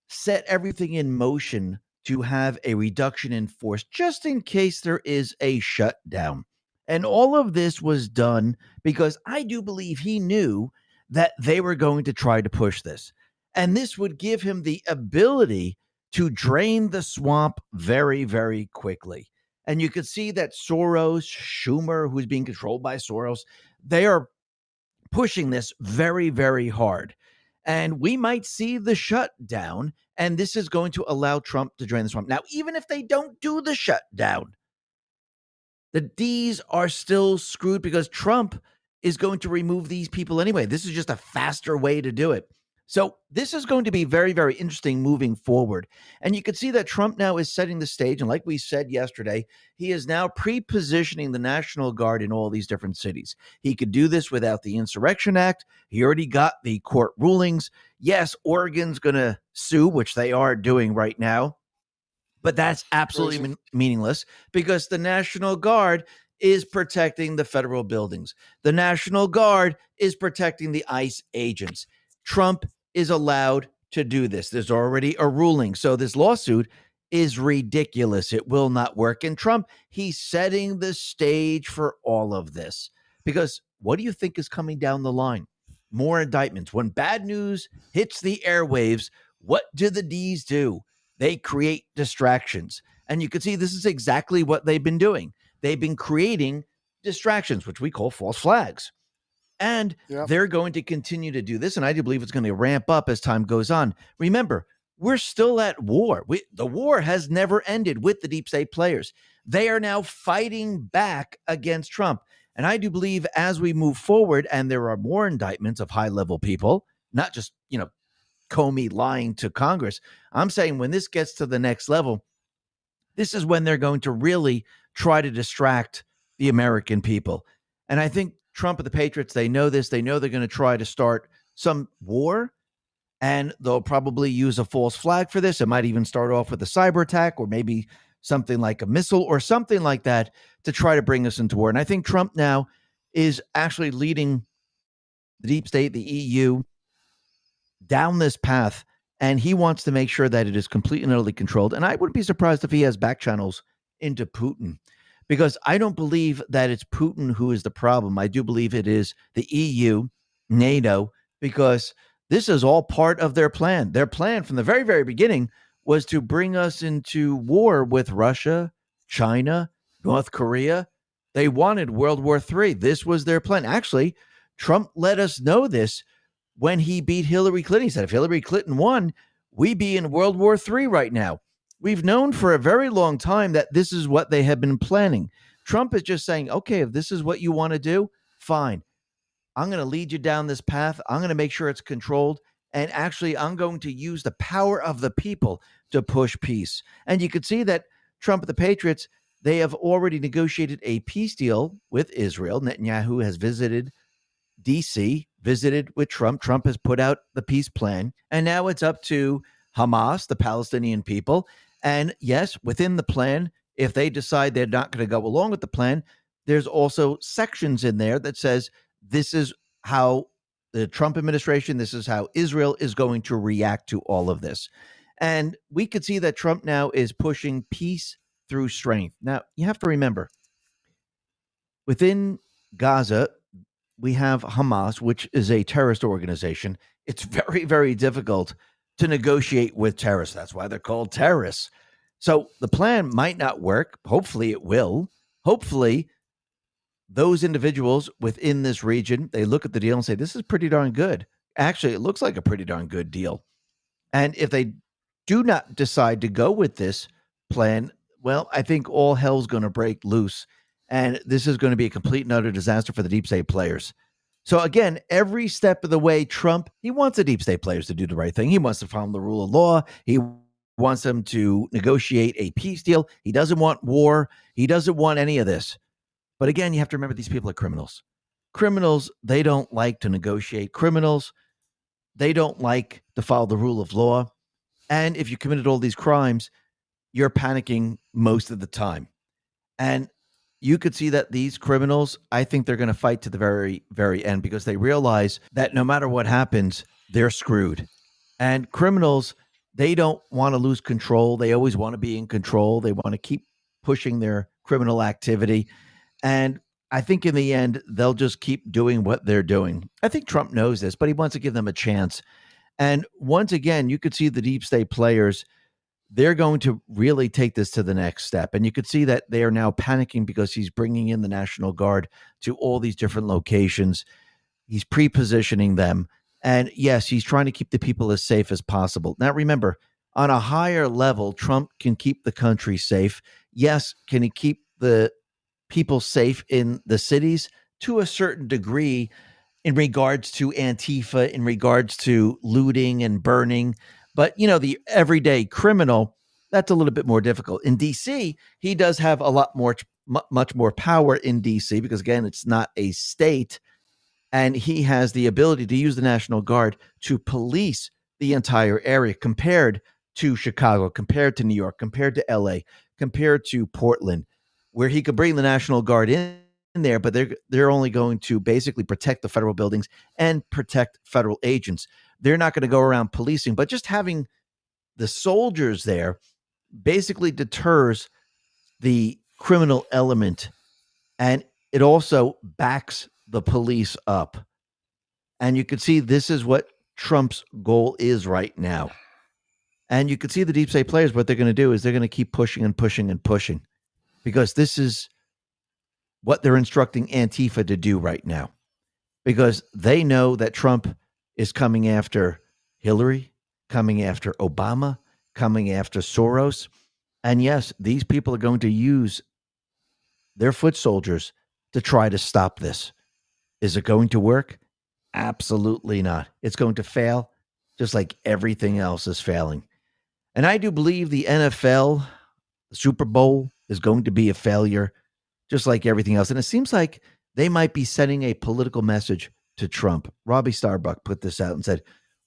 set everything in motion to have a reduction in force just in case there is a shutdown. And all of this was done because I do believe he knew that they were going to try to push this. And this would give him the ability to drain the swamp very, very quickly. And you could see that Sorros, Schumer, who's being controlled by Sorros, they are pushing this very, very hard. And we might see the shutdown, and this is going to allow Trump to drain the swamp. Now, even if they don't do the shutdown, the D's are still screwed because Trump is going to remove these people anyway. This is just a faster way to do it. So this is going to be very, very interesting moving forward. And you can see that Trump now is setting the stage. And like we said yesterday, he is now pre-positioning the National Guard in all these different cities. He could do this without the Insurrection Act. He already got the court rulings. Yes, Oregon's going to sue, which they are doing right now. But that's absolutely meaningless because the National Guard is protecting the federal buildings. The National Guard is protecting the ICE agents. Trump is allowed to do this. There's already a ruling. So this lawsuit is ridiculous. It will not work. And Trump, he's setting the stage for all of this. Because what do you think is coming down the line? More indictments. When bad news hits the airwaves, what do the D's do? They create distractions. And you can see this is exactly what they've been doing. They've been creating distractions, which we call false flags. And they're going to continue to do this. And I do believe it's going to ramp up as time goes on. Remember, we're still at war. The war has never ended with the deep state players. They are now fighting back against Trump. And I do believe as we move forward and there are more indictments of high-level people, not just, Comey lying to Congress. I'm saying when this gets to the next level, this is when they're going to really try to distract the American people. And I think Trump and the Patriots, they know this. They know they're going to try to start some war, and they'll probably use a false flag for this. It might even start off with a cyber attack or maybe something like a missile or something like that to try to bring us into war. And I think Trump now is actually leading the deep state, the EU, down this path, and he wants to make sure that it is completely and utterly controlled. And I wouldn't be surprised if he has back channels into Putin, because I don't believe that it's Putin who is the problem. I do believe it is the EU, NATO, because this is all part of their plan. Their plan from the very, very beginning was to bring us into war with Russia, China, North Korea. They wanted World War III. This was their plan. Actually, Trump let us know this when he beat Hillary Clinton. He said, if Hillary Clinton won, we'd be in World War III right now. We've known for a very long time that this is what they have been planning. Trump is just saying, okay, if this is what you want to do, fine. I'm going to lead you down this path. I'm going to make sure it's controlled. And actually, I'm going to use the power of the people to push peace. And you could see that Trump and the Patriots, they have already negotiated a peace deal with Israel. Netanyahu has visited D.C., visited with Trump. Trump has put out the peace plan. And now it's up to Hamas, the Palestinian people. And yes, within the plan, if they decide they're not going to go along with the plan, there's also sections in there that says this is how the Trump administration, this is how Israel is going to react to all of this. And we could see that Trump now is pushing peace through strength. Now, you have to remember, within Gaza, we have Hamas, which is a terrorist organization. It's very, very difficult to negotiate with terrorists. That's why they're called terrorists. So the plan might not work. Hopefully it will. Hopefully those individuals within this region, they look at the deal and say, this is pretty darn good. Actually, it looks like a pretty darn good deal. And if they do not decide to go with this plan, well, I think all hell's going to break loose. And this is going to be a complete and utter disaster for the deep state players. So again, every step of the way, Trump, he wants the deep state players to do the right thing. He wants to follow the rule of law. He wants them to negotiate a peace deal. He doesn't want war. He doesn't want any of this. But again, you have to remember these people are criminals. Criminals, they don't like to negotiate. Criminals, they don't like to follow the rule of law. And if you committed all these crimes, you're panicking most of the time. And you could see that these criminals, I think they're going to fight to the very, very end because they realize that no matter what happens, they're screwed. And criminals, they don't want to lose control. They always want to be in control. They want to keep pushing their criminal activity. And I think in the end, they'll just keep doing what they're doing. I think Trump knows this, but he wants to give them a chance. And once again, you could see the deep state players, they're going to really take this to the next step. And you could see that they are now panicking because he's bringing in the National Guard to all these different locations. He's pre-positioning them. And yes, he's trying to keep the people as safe as possible. Now, remember, on a higher level, Trump can keep the country safe. Yes, can he keep the people safe in the cities? To a certain degree, in regards to Antifa, in regards to looting and burning. But, you know, the everyday criminal, that's a little bit more difficult. In D.C., he does have a lot more, much more power in D.C. because, again, it's not a state. And he has the ability to use the National Guard to police the entire area compared to Chicago, compared to New York, compared to L.A., compared to Portland, where he could bring the National Guard in there, but they're only going to basically protect the federal buildings and protect federal agents. They're not going to go around policing, but just having the soldiers there basically deters the criminal element, and it also backs the police up. And you can see this is what Trump's goal is right now. And you can see the deep state players, what they're going to do is they're going to keep pushing and pushing and pushing, because this is what they're instructing Antifa to do right now, because they know that Trump is coming after Hillary, coming after Obama, coming after Sorros. And yes, these people are going to use their foot soldiers to try to stop this. Is it going to work? Absolutely not. It's going to fail, just like everything else is failing. And I do believe the NFL, the Super Bowl, is going to be a failure, just like everything else. And it seems like they might be sending a political message to Trump. Robbie Starbuck put this out and said,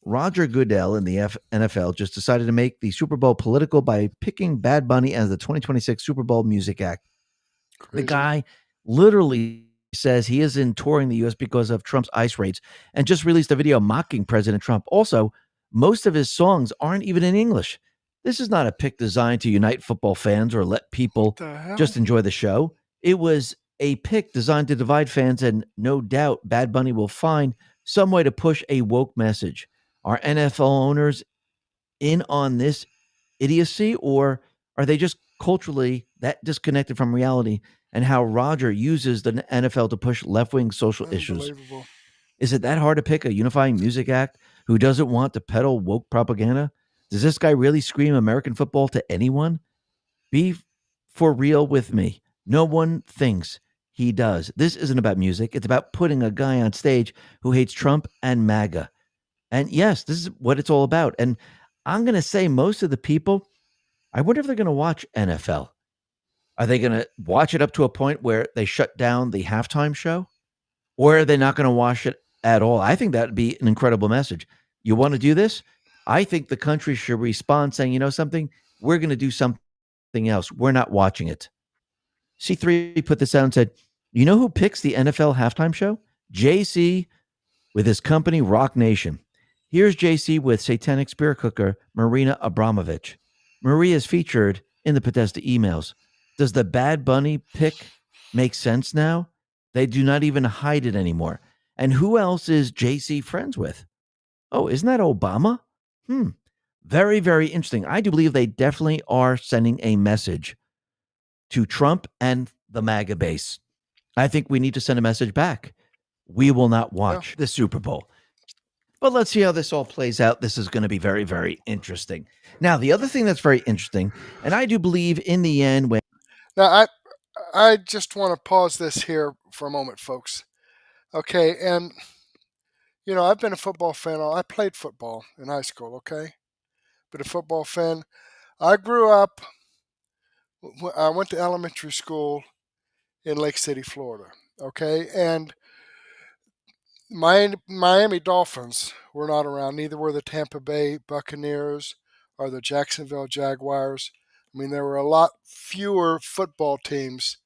Roger Goodell in the NFL just decided to make the Super Bowl political by picking Bad Bunny as the 2026 Super Bowl music act. Crazy. The guy literally says he isn't touring the U.S. because of Trump's ICE raids and just released a video mocking President Trump. Also, most of his songs aren't even in English. This is not a pick designed to unite football fans or let people just enjoy the show. It was a pick designed to divide fans, and no doubt Bad Bunny will find some way to push a woke message. Are NFL owners in on this idiocy, or are they just culturally that disconnected from reality and how Roger uses the NFL to push left-wing social issues? Is it that hard to pick a unifying music act who doesn't want to peddle woke propaganda? Does this guy really scream American football to anyone? Be for real with me. No one thinks he does. This isn't about music. It's about putting a guy on stage who hates Trump and MAGA. And yes, this is what it's all about. And I'm going to say most of the people, I wonder if they're going to watch NFL. Are they going to watch it up to a point where they shut down the halftime show? Or are they not going to watch it at all? I think that would be an incredible message. You want to do this? I think the country should respond saying, you know something? We're going to do something else. We're not watching it. C3 put this out and said, you know who picks the NFL halftime show? JC with his company Rock Nation. Here's JC with Satanic Spirit Cooker Marina Abramovich. Maria is featured in the Podesta emails. Does the Bad Bunny pick make sense now? They do not even hide it anymore. And who else is JC friends with? Oh, isn't that Obama? Very, very interesting. I do believe they definitely are sending a message to Trump and the MAGA base. I think we need to send a message back. We will not watch the Super Bowl. But let's see how this all plays out. This is going to be very, very interesting. Now, the other thing that's very interesting, and I do believe in the end when... Now, I just want to pause this here for a moment, folks. Okay, and, you know, I've been a football fan. I played football in high school, okay? Been a football fan. I grew up, I went to elementary school in Lake City, Florida, okay? And Miami Dolphins were not around. Neither were the Tampa Bay Buccaneers or the Jacksonville Jaguars. I mean, there were a lot fewer football teams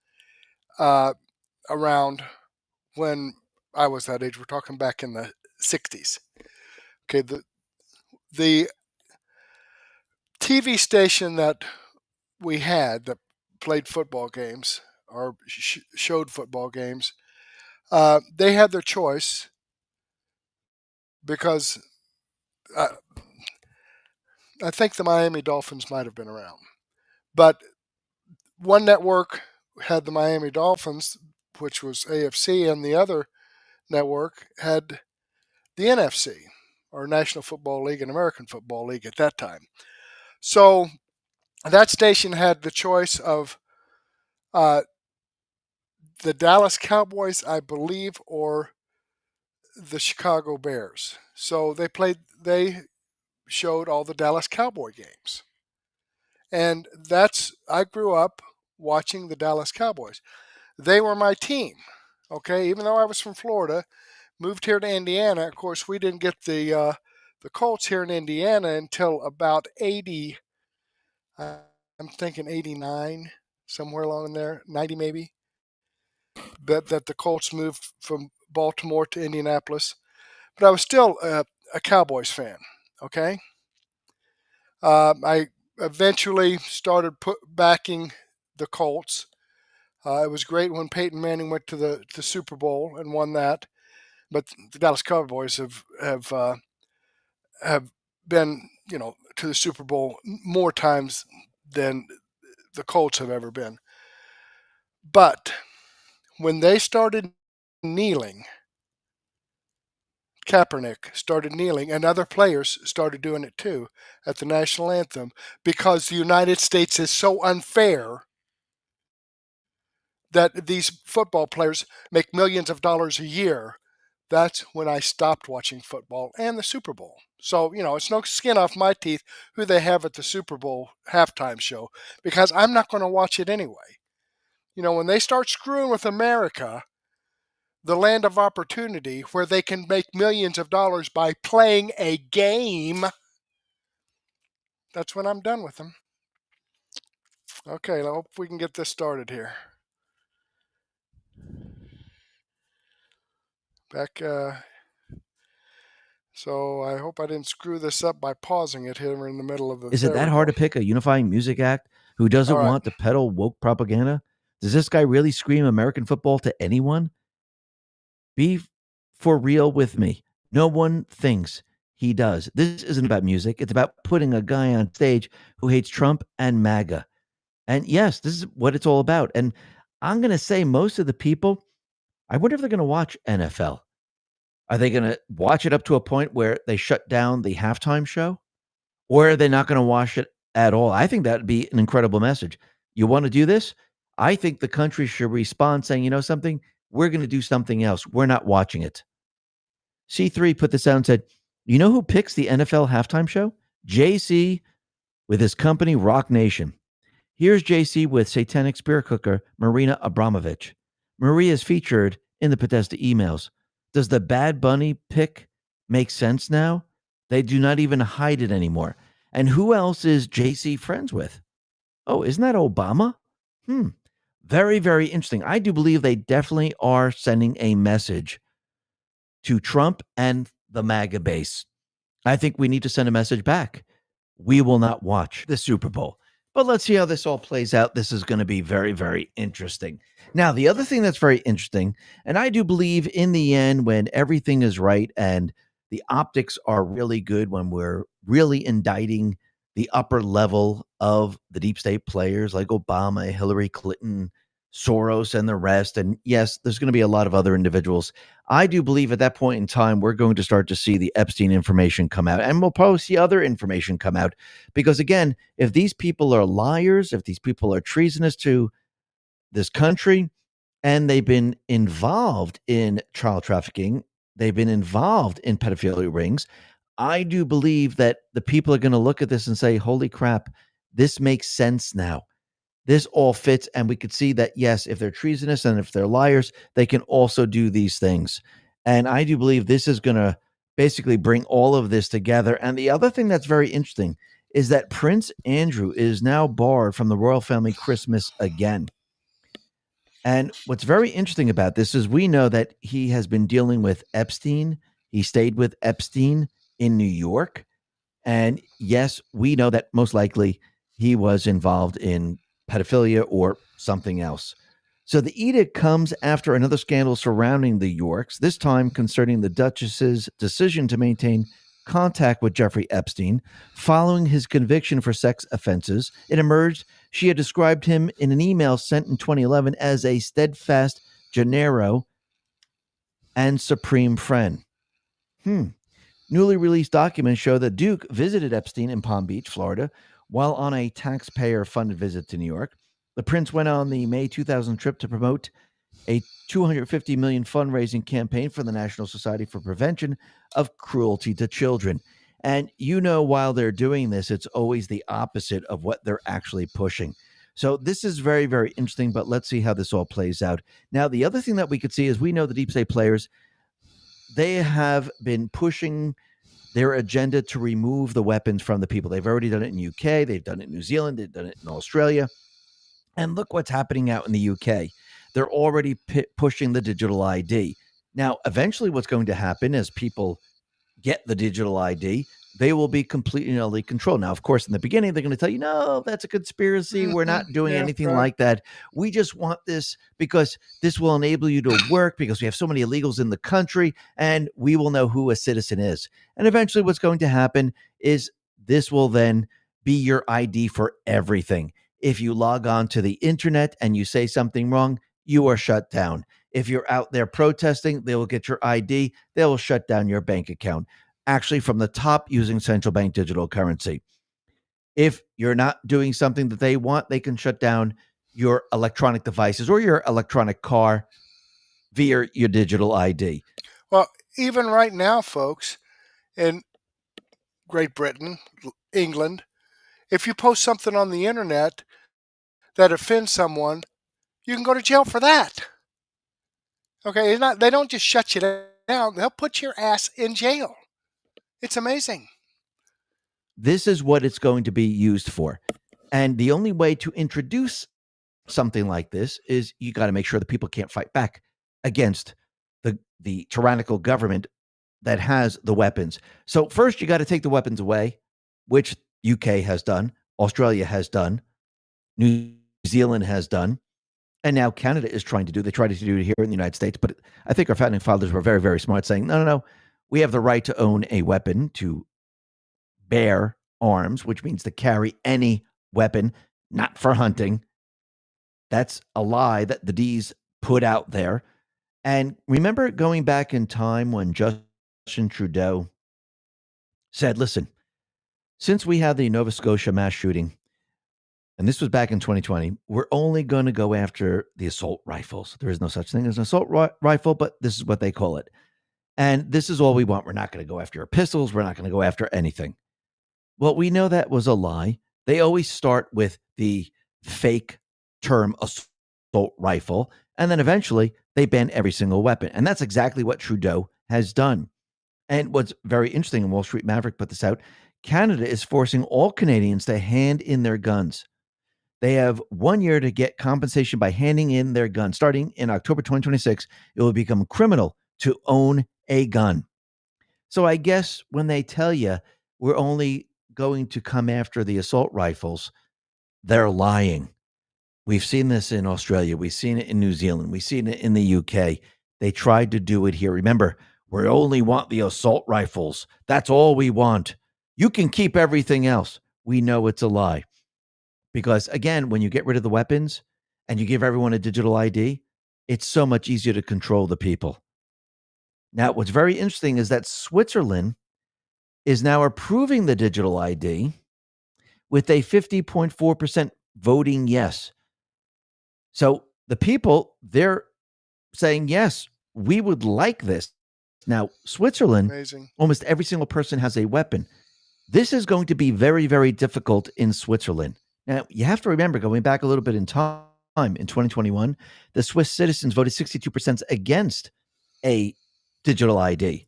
around when I was that age. We're talking back in the 60s. Okay, the TV station that we had that played football games or showed football games, they had their choice because I think the Miami Dolphins might have been around. But one network had the Miami Dolphins, which was AFC, and the other network had the NFC, or National Football League and American Football League at that time. So that station had the choice of the Dallas Cowboys, I believe, or the Chicago Bears. So they showed all the Dallas Cowboy games. And I grew up watching the Dallas Cowboys. They were my team. Okay, even though I was from Florida, moved here to Indiana. Of course, we didn't get the Colts here in Indiana until about 80. I'm thinking 89, somewhere along in there, 90 maybe. That the Colts moved from Baltimore to Indianapolis, but I was still a Cowboys fan. Okay, I eventually started backing the Colts. It was great when Peyton Manning went to the Super Bowl and won that, but the Dallas Cowboys have been, to the Super Bowl more times than the Colts have ever been. But when they started kneeling, Kaepernick started kneeling, and other players started doing it too at the national anthem, because the United States is so unfair that these football players make millions of dollars a year. That's when I stopped watching football and the Super Bowl. So, it's no skin off my teeth who they have at the Super Bowl halftime show, because I'm not going to watch it anyway. When they start screwing with America, the land of opportunity where they can make millions of dollars by playing a game, that's when I'm done with them. Okay, I hope we can get this started here. Back, so I hope I didn't screw this up by pausing it here in the middle of the... Is it that hard to pick a unifying music act who doesn't want to peddle woke propaganda? Does this guy really scream American football to anyone? Be for real with me. No one thinks he does. This isn't about music. It's about putting a guy on stage who hates Trump and MAGA. And yes, this is what it's all about. And I'm going to say most of the people, I wonder if they're going to watch NFL. Are they going to watch it up to a point where they shut down the halftime show? Or are they not going to watch it at all? I think that would be an incredible message. You want to do this? I think the country should respond saying, you know something? We're going to do something else. We're not watching it. C3 put this out and said, you know who picks the NFL halftime show? JC with his company Rock Nation. Here's JC with Satanic Spirit Cooker Marina Abramovich. Maria is featured in the Podesta emails. Does the Bad Bunny pick make sense now? They do not even hide it anymore. And who else is JC friends with? Oh, isn't that Obama? Very, very interesting. I do believe they definitely are sending a message to Trump and the MAGA base. I think we need to send a message back. We will not watch the Super Bowl. But let's see how this all plays out. This is going to be very, very interesting. Now, the other thing that's very interesting, and I do believe in the end, when everything is right and the optics are really good, when we're really indicting the upper level of the deep state players like Obama, Hillary Clinton, Sorros, and the rest. And yes, there's going to be a lot of other individuals. I do believe at that point in time, we're going to start to see the Epstein information come out, and we'll probably see other information come out. Because again, if these people are liars, if these people are treasonous to this country, and they've been involved in child trafficking, they've been involved in pedophilia rings, I do believe that the people are going to look at this and say, holy crap, this makes sense now. This all fits, and we could see that, yes, if they're treasonous and if they're liars, they can also do these things. And I do believe this is going to basically bring all of this together. And the other thing that's very interesting is that Prince Andrew is now barred from the royal family Christmas again. And what's very interesting about this is we know that he has been dealing with Epstein. He stayed with Epstein in New York. And yes, we know that most likely he was involved in pedophilia or something else. So the edict comes after another scandal surrounding the Yorks, this time concerning the Duchess's decision to maintain contact with Jeffrey Epstein following his conviction for sex offenses. It emerged she had described him in an email sent in 2011 as a steadfast Gennaro and supreme friend. Newly released documents show that Duke visited Epstein in Palm Beach, Florida, while on a taxpayer-funded visit to New York. The prince went on the May 2000 trip to promote a $250 million fundraising campaign for the National Society for Prevention of Cruelty to Children. And while they're doing this, it's always the opposite of what they're actually pushing. So this is very, very interesting, but let's see how this all plays out. Now, the other thing that we could see is we know the deep state players, they have been pushing their agenda to remove the weapons from the people. They've already done it in UK. They've done it in New Zealand. They've done it in Australia. And look what's happening out in the UK. They're already pushing the digital ID. Now, eventually what's going to happen as people get the digital ID, they will be completely and utterly controlled. Now, of course, in the beginning, they're going to tell you, no, that's a conspiracy. We're not doing anything like that. We just want this because this will enable you to work because we have so many illegals in the country and we will know who a citizen is. And eventually what's going to happen is this will then be your ID for everything. If you log on to the internet and you say something wrong, you are shut down. If you're out there protesting, they will get your ID. They will shut down your bank account, actually from the top using central bank digital currency. If you're not doing something that they want, they can shut down your electronic devices or your electronic car via your digital ID. Well, even right now, folks, in Great Britain, England, if you post something on the internet that offends someone, you can go to jail for that. Okay, they don't just shut you down, they'll put your ass in jail. It's amazing. This is what it's going to be used for. And the only way to introduce something like this is you got to make sure that people can't fight back against the tyrannical government that has the weapons. So first you got to take the weapons away, which UK has done, Australia has done, New Zealand has done, and now Canada is trying to do. They tried to do it here in the United States, but I think our founding fathers were very, very smart, saying, no, we have the right to own a weapon, to bear arms, which means to carry any weapon, not for hunting. That's a lie that the D's put out there. And remember going back in time when Justin Trudeau said, listen, since we had the Nova Scotia mass shooting, and this was back in 2020, we're only going to go after the assault rifles. There is no such thing as an assault rifle, but this is what they call it. And this is all we want. We're not going to go after your pistols. We're not going to go after anything. Well, we know that was a lie. They always start with the fake term assault rifle, and then eventually they ban every single weapon. And that's exactly what Trudeau has done. And what's very interesting, and Wall Street Maverick put this out, Canada is forcing all Canadians to hand in their guns. They have 1 year to get compensation by handing in their gun. Starting in October 2026, it will become criminal to own a gun. So I guess when they tell you we're only going to come after the assault rifles, they're lying. We've seen this in Australia. We've seen it in New Zealand. We've seen it in the UK. They tried to do it here. Remember, we only want the assault rifles. That's all we want. You can keep everything else. We know it's a lie. Because again, when you get rid of the weapons and you give everyone a digital ID, it's so much easier to control the people. Now, what's very interesting is that Switzerland is now approving the digital ID with a 50.4% voting yes. So the people, they're saying, yes, we would like this. Now, Switzerland, Amazing. Almost every single person has a weapon. This is going to be very, very difficult in Switzerland. Now, you have to remember, going back a little bit in time, in 2021, the Swiss citizens voted 62% against a digital ID.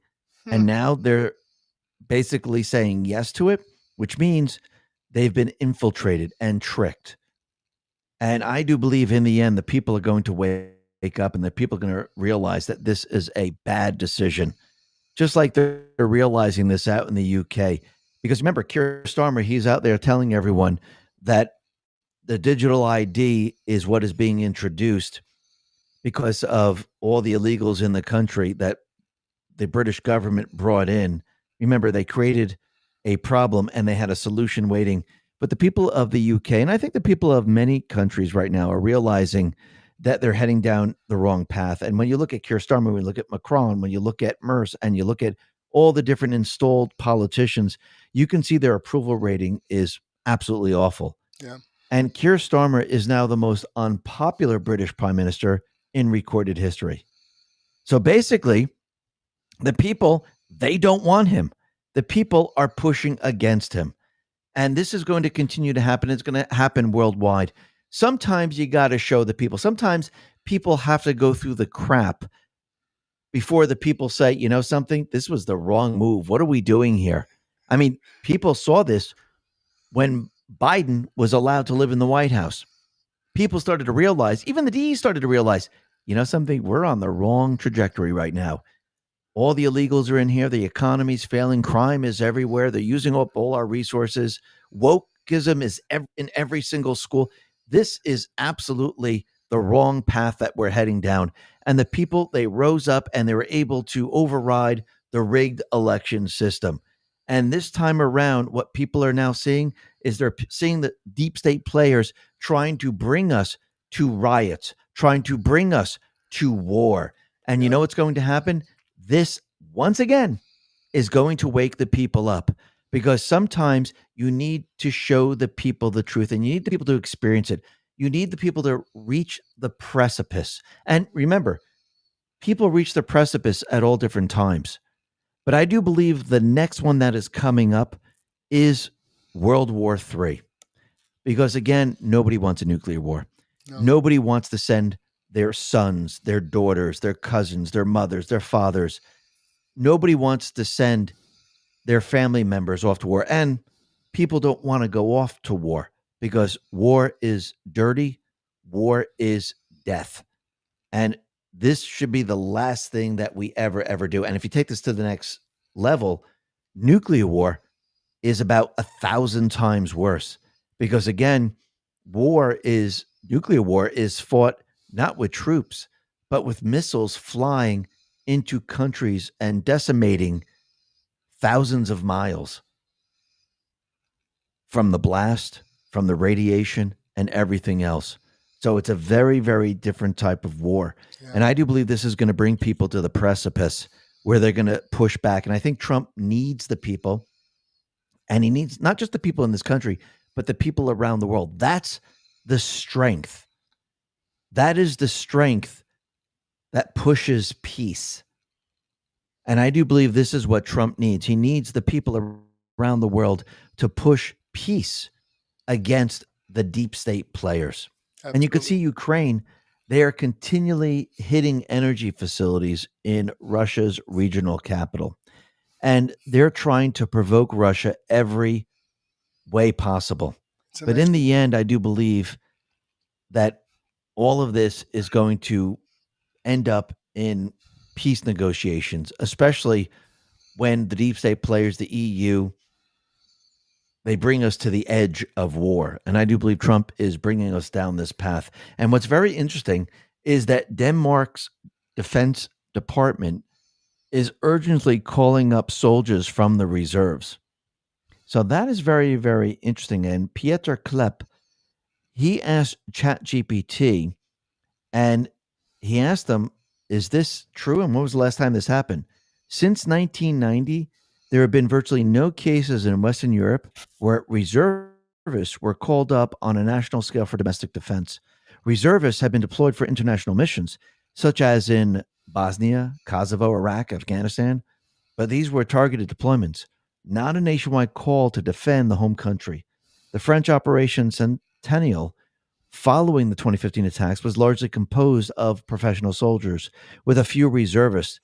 And now they're basically saying yes to it, which means they've been infiltrated and tricked. And I do believe in the end, the people are going to wake up and the people are going to realize that this is a bad decision. Just like they're realizing this out in the UK. Because remember, Keir Starmer, he's out there telling everyone that the digital ID is what is being introduced because of all the illegals in the country that the British government brought in. Remember, they created a problem and they had a solution waiting. But the people of the UK, and I think the people of many countries right now, are realizing that they're heading down the wrong path. And when you look at Keir Starmer, when you look at Macron, when you look at Merce, and you look at all the different installed politicians, you can see their approval rating is absolutely awful. Yeah. And Keir Starmer is now the most unpopular British prime minister in recorded history. So basically, the people, they don't want him. The people are pushing against him. And this is going to continue to happen. It's going to happen worldwide. Sometimes you got to show the people. Sometimes people have to go through the crap before the people say, you know something, this was the wrong move. What are we doing here? I mean, people saw this when Biden was allowed to live in the White House. People started to realize, even the DE started to realize, you know something, we're on the wrong trajectory right now. All the illegals are in here. The economy's failing. Crime is everywhere. They're using up all our resources. Wokeism is in every single school. This is absolutely the wrong path that we're heading down. And the people, they rose up and they were able to override the rigged election system. And this time around, what people are now seeing is they're seeing the deep state players trying to bring us to riots, trying to bring us to war. And you know what's going to happen? This, once again, is going to wake the people up, because sometimes you need to show the people the truth and you need the people to experience it. You need the people to reach the precipice. And remember, people reach the precipice at all different times. But I do believe the next one that is coming up is World War III. Because again, nobody wants a nuclear war. No. Nobody wants to send their sons, their daughters, their cousins, their mothers, their fathers. Nobody wants to send their family members off to war. And people don't want to go off to war because war is dirty. War is death. And this should be the last thing that we ever do. And if you take this to the next level, nuclear war is about 1,000 times worse. Because again, nuclear war is fought not with troops, but with missiles flying into countries and decimating thousands of miles from the blast, from the radiation, and everything else. So it's a very, very different type of war. Yeah. And I do believe this is going to bring people to the precipice where they're going to push back. And I think Trump needs the people, and he needs not just the people in this country, but the people around the world. That's the strength. That is the strength that pushes peace. And I do believe this is what Trump needs. He needs the people around the world to push peace against the deep state players. Absolutely. And you can see Ukraine, they are continually hitting energy facilities in Russia's regional capital. And they're trying to provoke Russia every way possible. But in the end, I do believe that all of this is going to end up in peace negotiations, especially when the deep state players, the EU, they bring us to the edge of war. And I do believe Trump is bringing us down this path. And what's very interesting is that Denmark's Defense Department is urgently calling up soldiers from the reserves. So that is very, very interesting. And Pierre Klepp, he asked ChatGPT, and he asked them, is this true? And when was the last time this happened? Since 1990, there have been virtually no cases in Western Europe where reservists were called up on a national scale for domestic defense. Reservists have been deployed for international missions, such as in Bosnia, Kosovo, Iraq, Afghanistan, but these were targeted deployments, not a nationwide call to defend the home country. The French Operation Centennial, following the 2015 attacks, was largely composed of professional soldiers with a few reservists.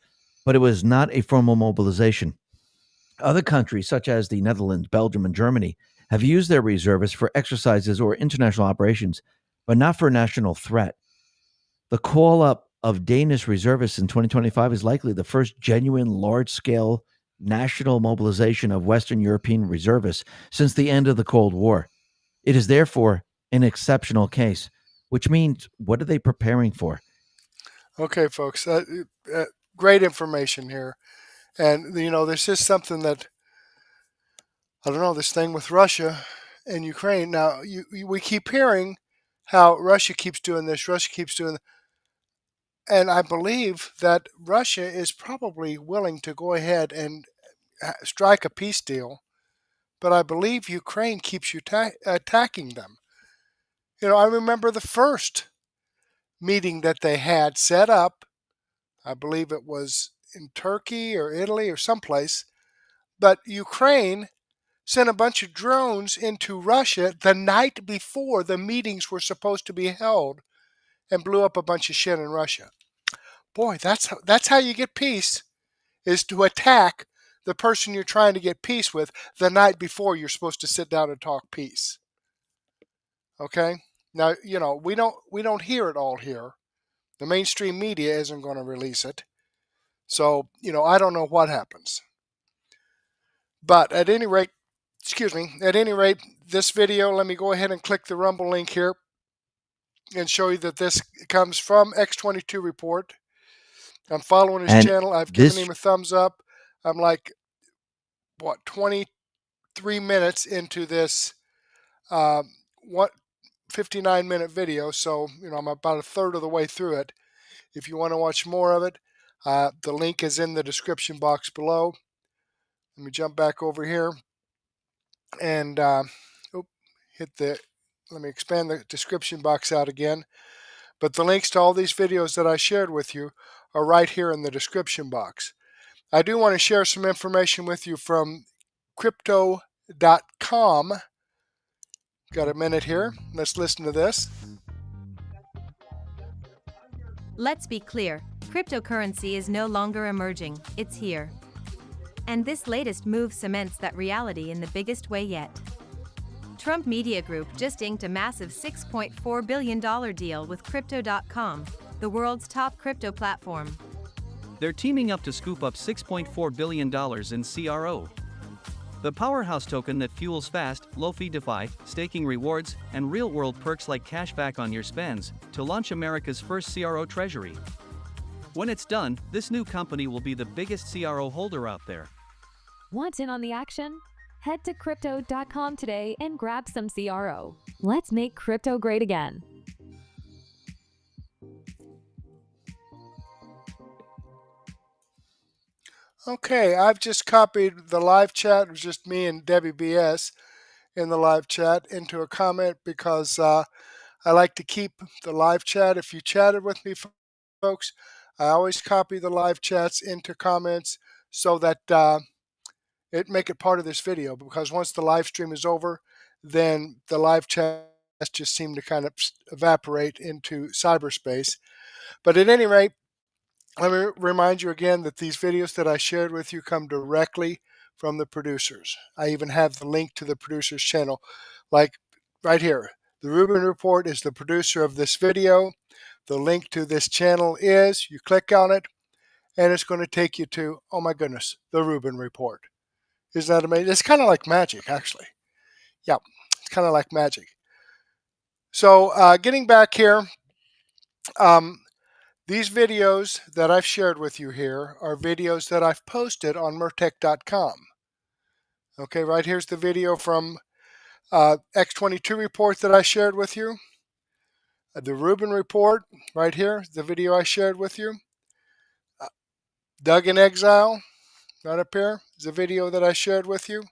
but it was not a formal mobilization. Other countries, such as the Netherlands, Belgium, and Germany, have used their reservists for exercises or international operations, but not for a national threat. The call-up of Danish reservists in 2025 is likely the first genuine large-scale national mobilization of Western European reservists since the end of the Cold War. It is therefore an exceptional case, which means what are they preparing for? Okay, folks, great information here. And, this is something that, I don't know, this thing with Russia and Ukraine. Now, we keep hearing how Russia keeps doing this, Russia keeps doing that. And I believe that Russia is probably willing to go ahead and strike a peace deal. But I believe Ukraine keeps attacking them. I remember the first meeting that they had set up. I believe it was in Turkey or Italy or someplace. But Ukraine sent a bunch of drones into Russia the night before the meetings were supposed to be held and blew up a bunch of shit in Russia. Boy, that's how you get peace, is to attack the person you're trying to get peace with the night before you're supposed to sit down and talk peace. Okay? Now, we don't hear it all here. The mainstream media isn't going to release it. So, I don't know what happens. But at any rate, this video, let me go ahead and click the Rumble link here and show you that this comes from X22 Report. I'm following his channel. I've given him a thumbs up. I'm like, 23 minutes into this 59-minute video. So, I'm about a third of the way through it. If you want to watch more of it, the link is in the description box below. Let me jump back over here and let me expand the description box out again. But the links to all these videos that I shared with you are right here in the description box. I do want to share some information with you from crypto.com. Got a minute here. Let's listen to this. Let's be clear, cryptocurrency is no longer emerging, it's here. And this latest move cements that reality in the biggest way yet. Trump Media Group just inked a massive $6.4 billion deal with Crypto.com, the world's top crypto platform. They're teaming up to scoop up $6.4 billion in CRO. The powerhouse token that fuels fast, low-fee DeFi, staking rewards, and real-world perks like cashback on your spends, to launch America's first CRO treasury. When it's done, this new company will be the biggest CRO holder out there. Want in on the action? Head to Crypto.com today and grab some CRO. Let's make crypto great again. Okay, I've just copied the live chat. It was just me and Debbie BS in the live chat into a comment because I like to keep the live chat. If you chatted with me, folks, I always copy the live chats into comments so that it make it part of this video, because once the live stream is over, then the live chats just seem to kind of evaporate into cyberspace. But at any rate, let me remind you again that these videos that I shared with you come directly from the producers. I even have the link to the producer's channel, like right here. The Rubin Report is the producer of this video. The link to this channel is, you click on it, and it's going to take you to, oh my goodness, the Rubin Report. Isn't that amazing? It's kind of like magic, actually. Yeah, it's kind of like magic. So getting back here, these videos that I've shared with you here are videos that I've posted on Murtec.com. Okay, right here's the video from X22 Report that I shared with you. The Rubin Report, right here, the video I shared with you. Doug in Exile, right up here, is the video that I shared with you.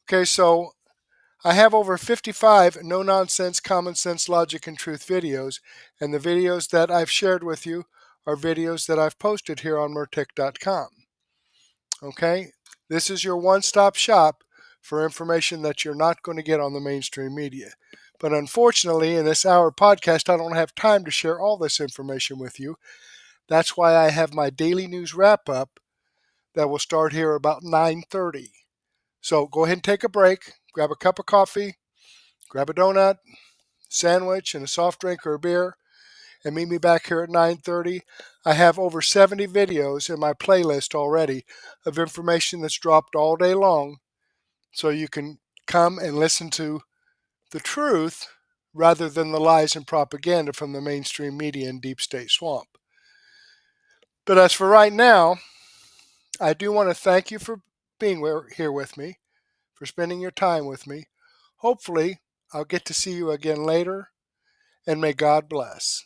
Okay, so I have over 55 no-nonsense, common sense, logic, and truth videos, and the videos that I've shared with you are videos that I've posted here on Murtec.com. Okay, this is your one-stop shop for information that you're not going to get on the mainstream media. But unfortunately, in this hour podcast, I don't have time to share all this information with you. That's why I have my daily news wrap-up that will start here about 9:30. So go ahead and take a break, grab a cup of coffee, grab a donut, sandwich, and a soft drink or a beer, and meet me back here at 9:30. I have over 70 videos in my playlist already of information that's dropped all day long, so you can come and listen to the truth rather than the lies and propaganda from the mainstream media and deep state swamp. But as for right now, I do want to thank you for being here with me, for spending your time with me. Hopefully, I'll get to see you again later, and may God bless.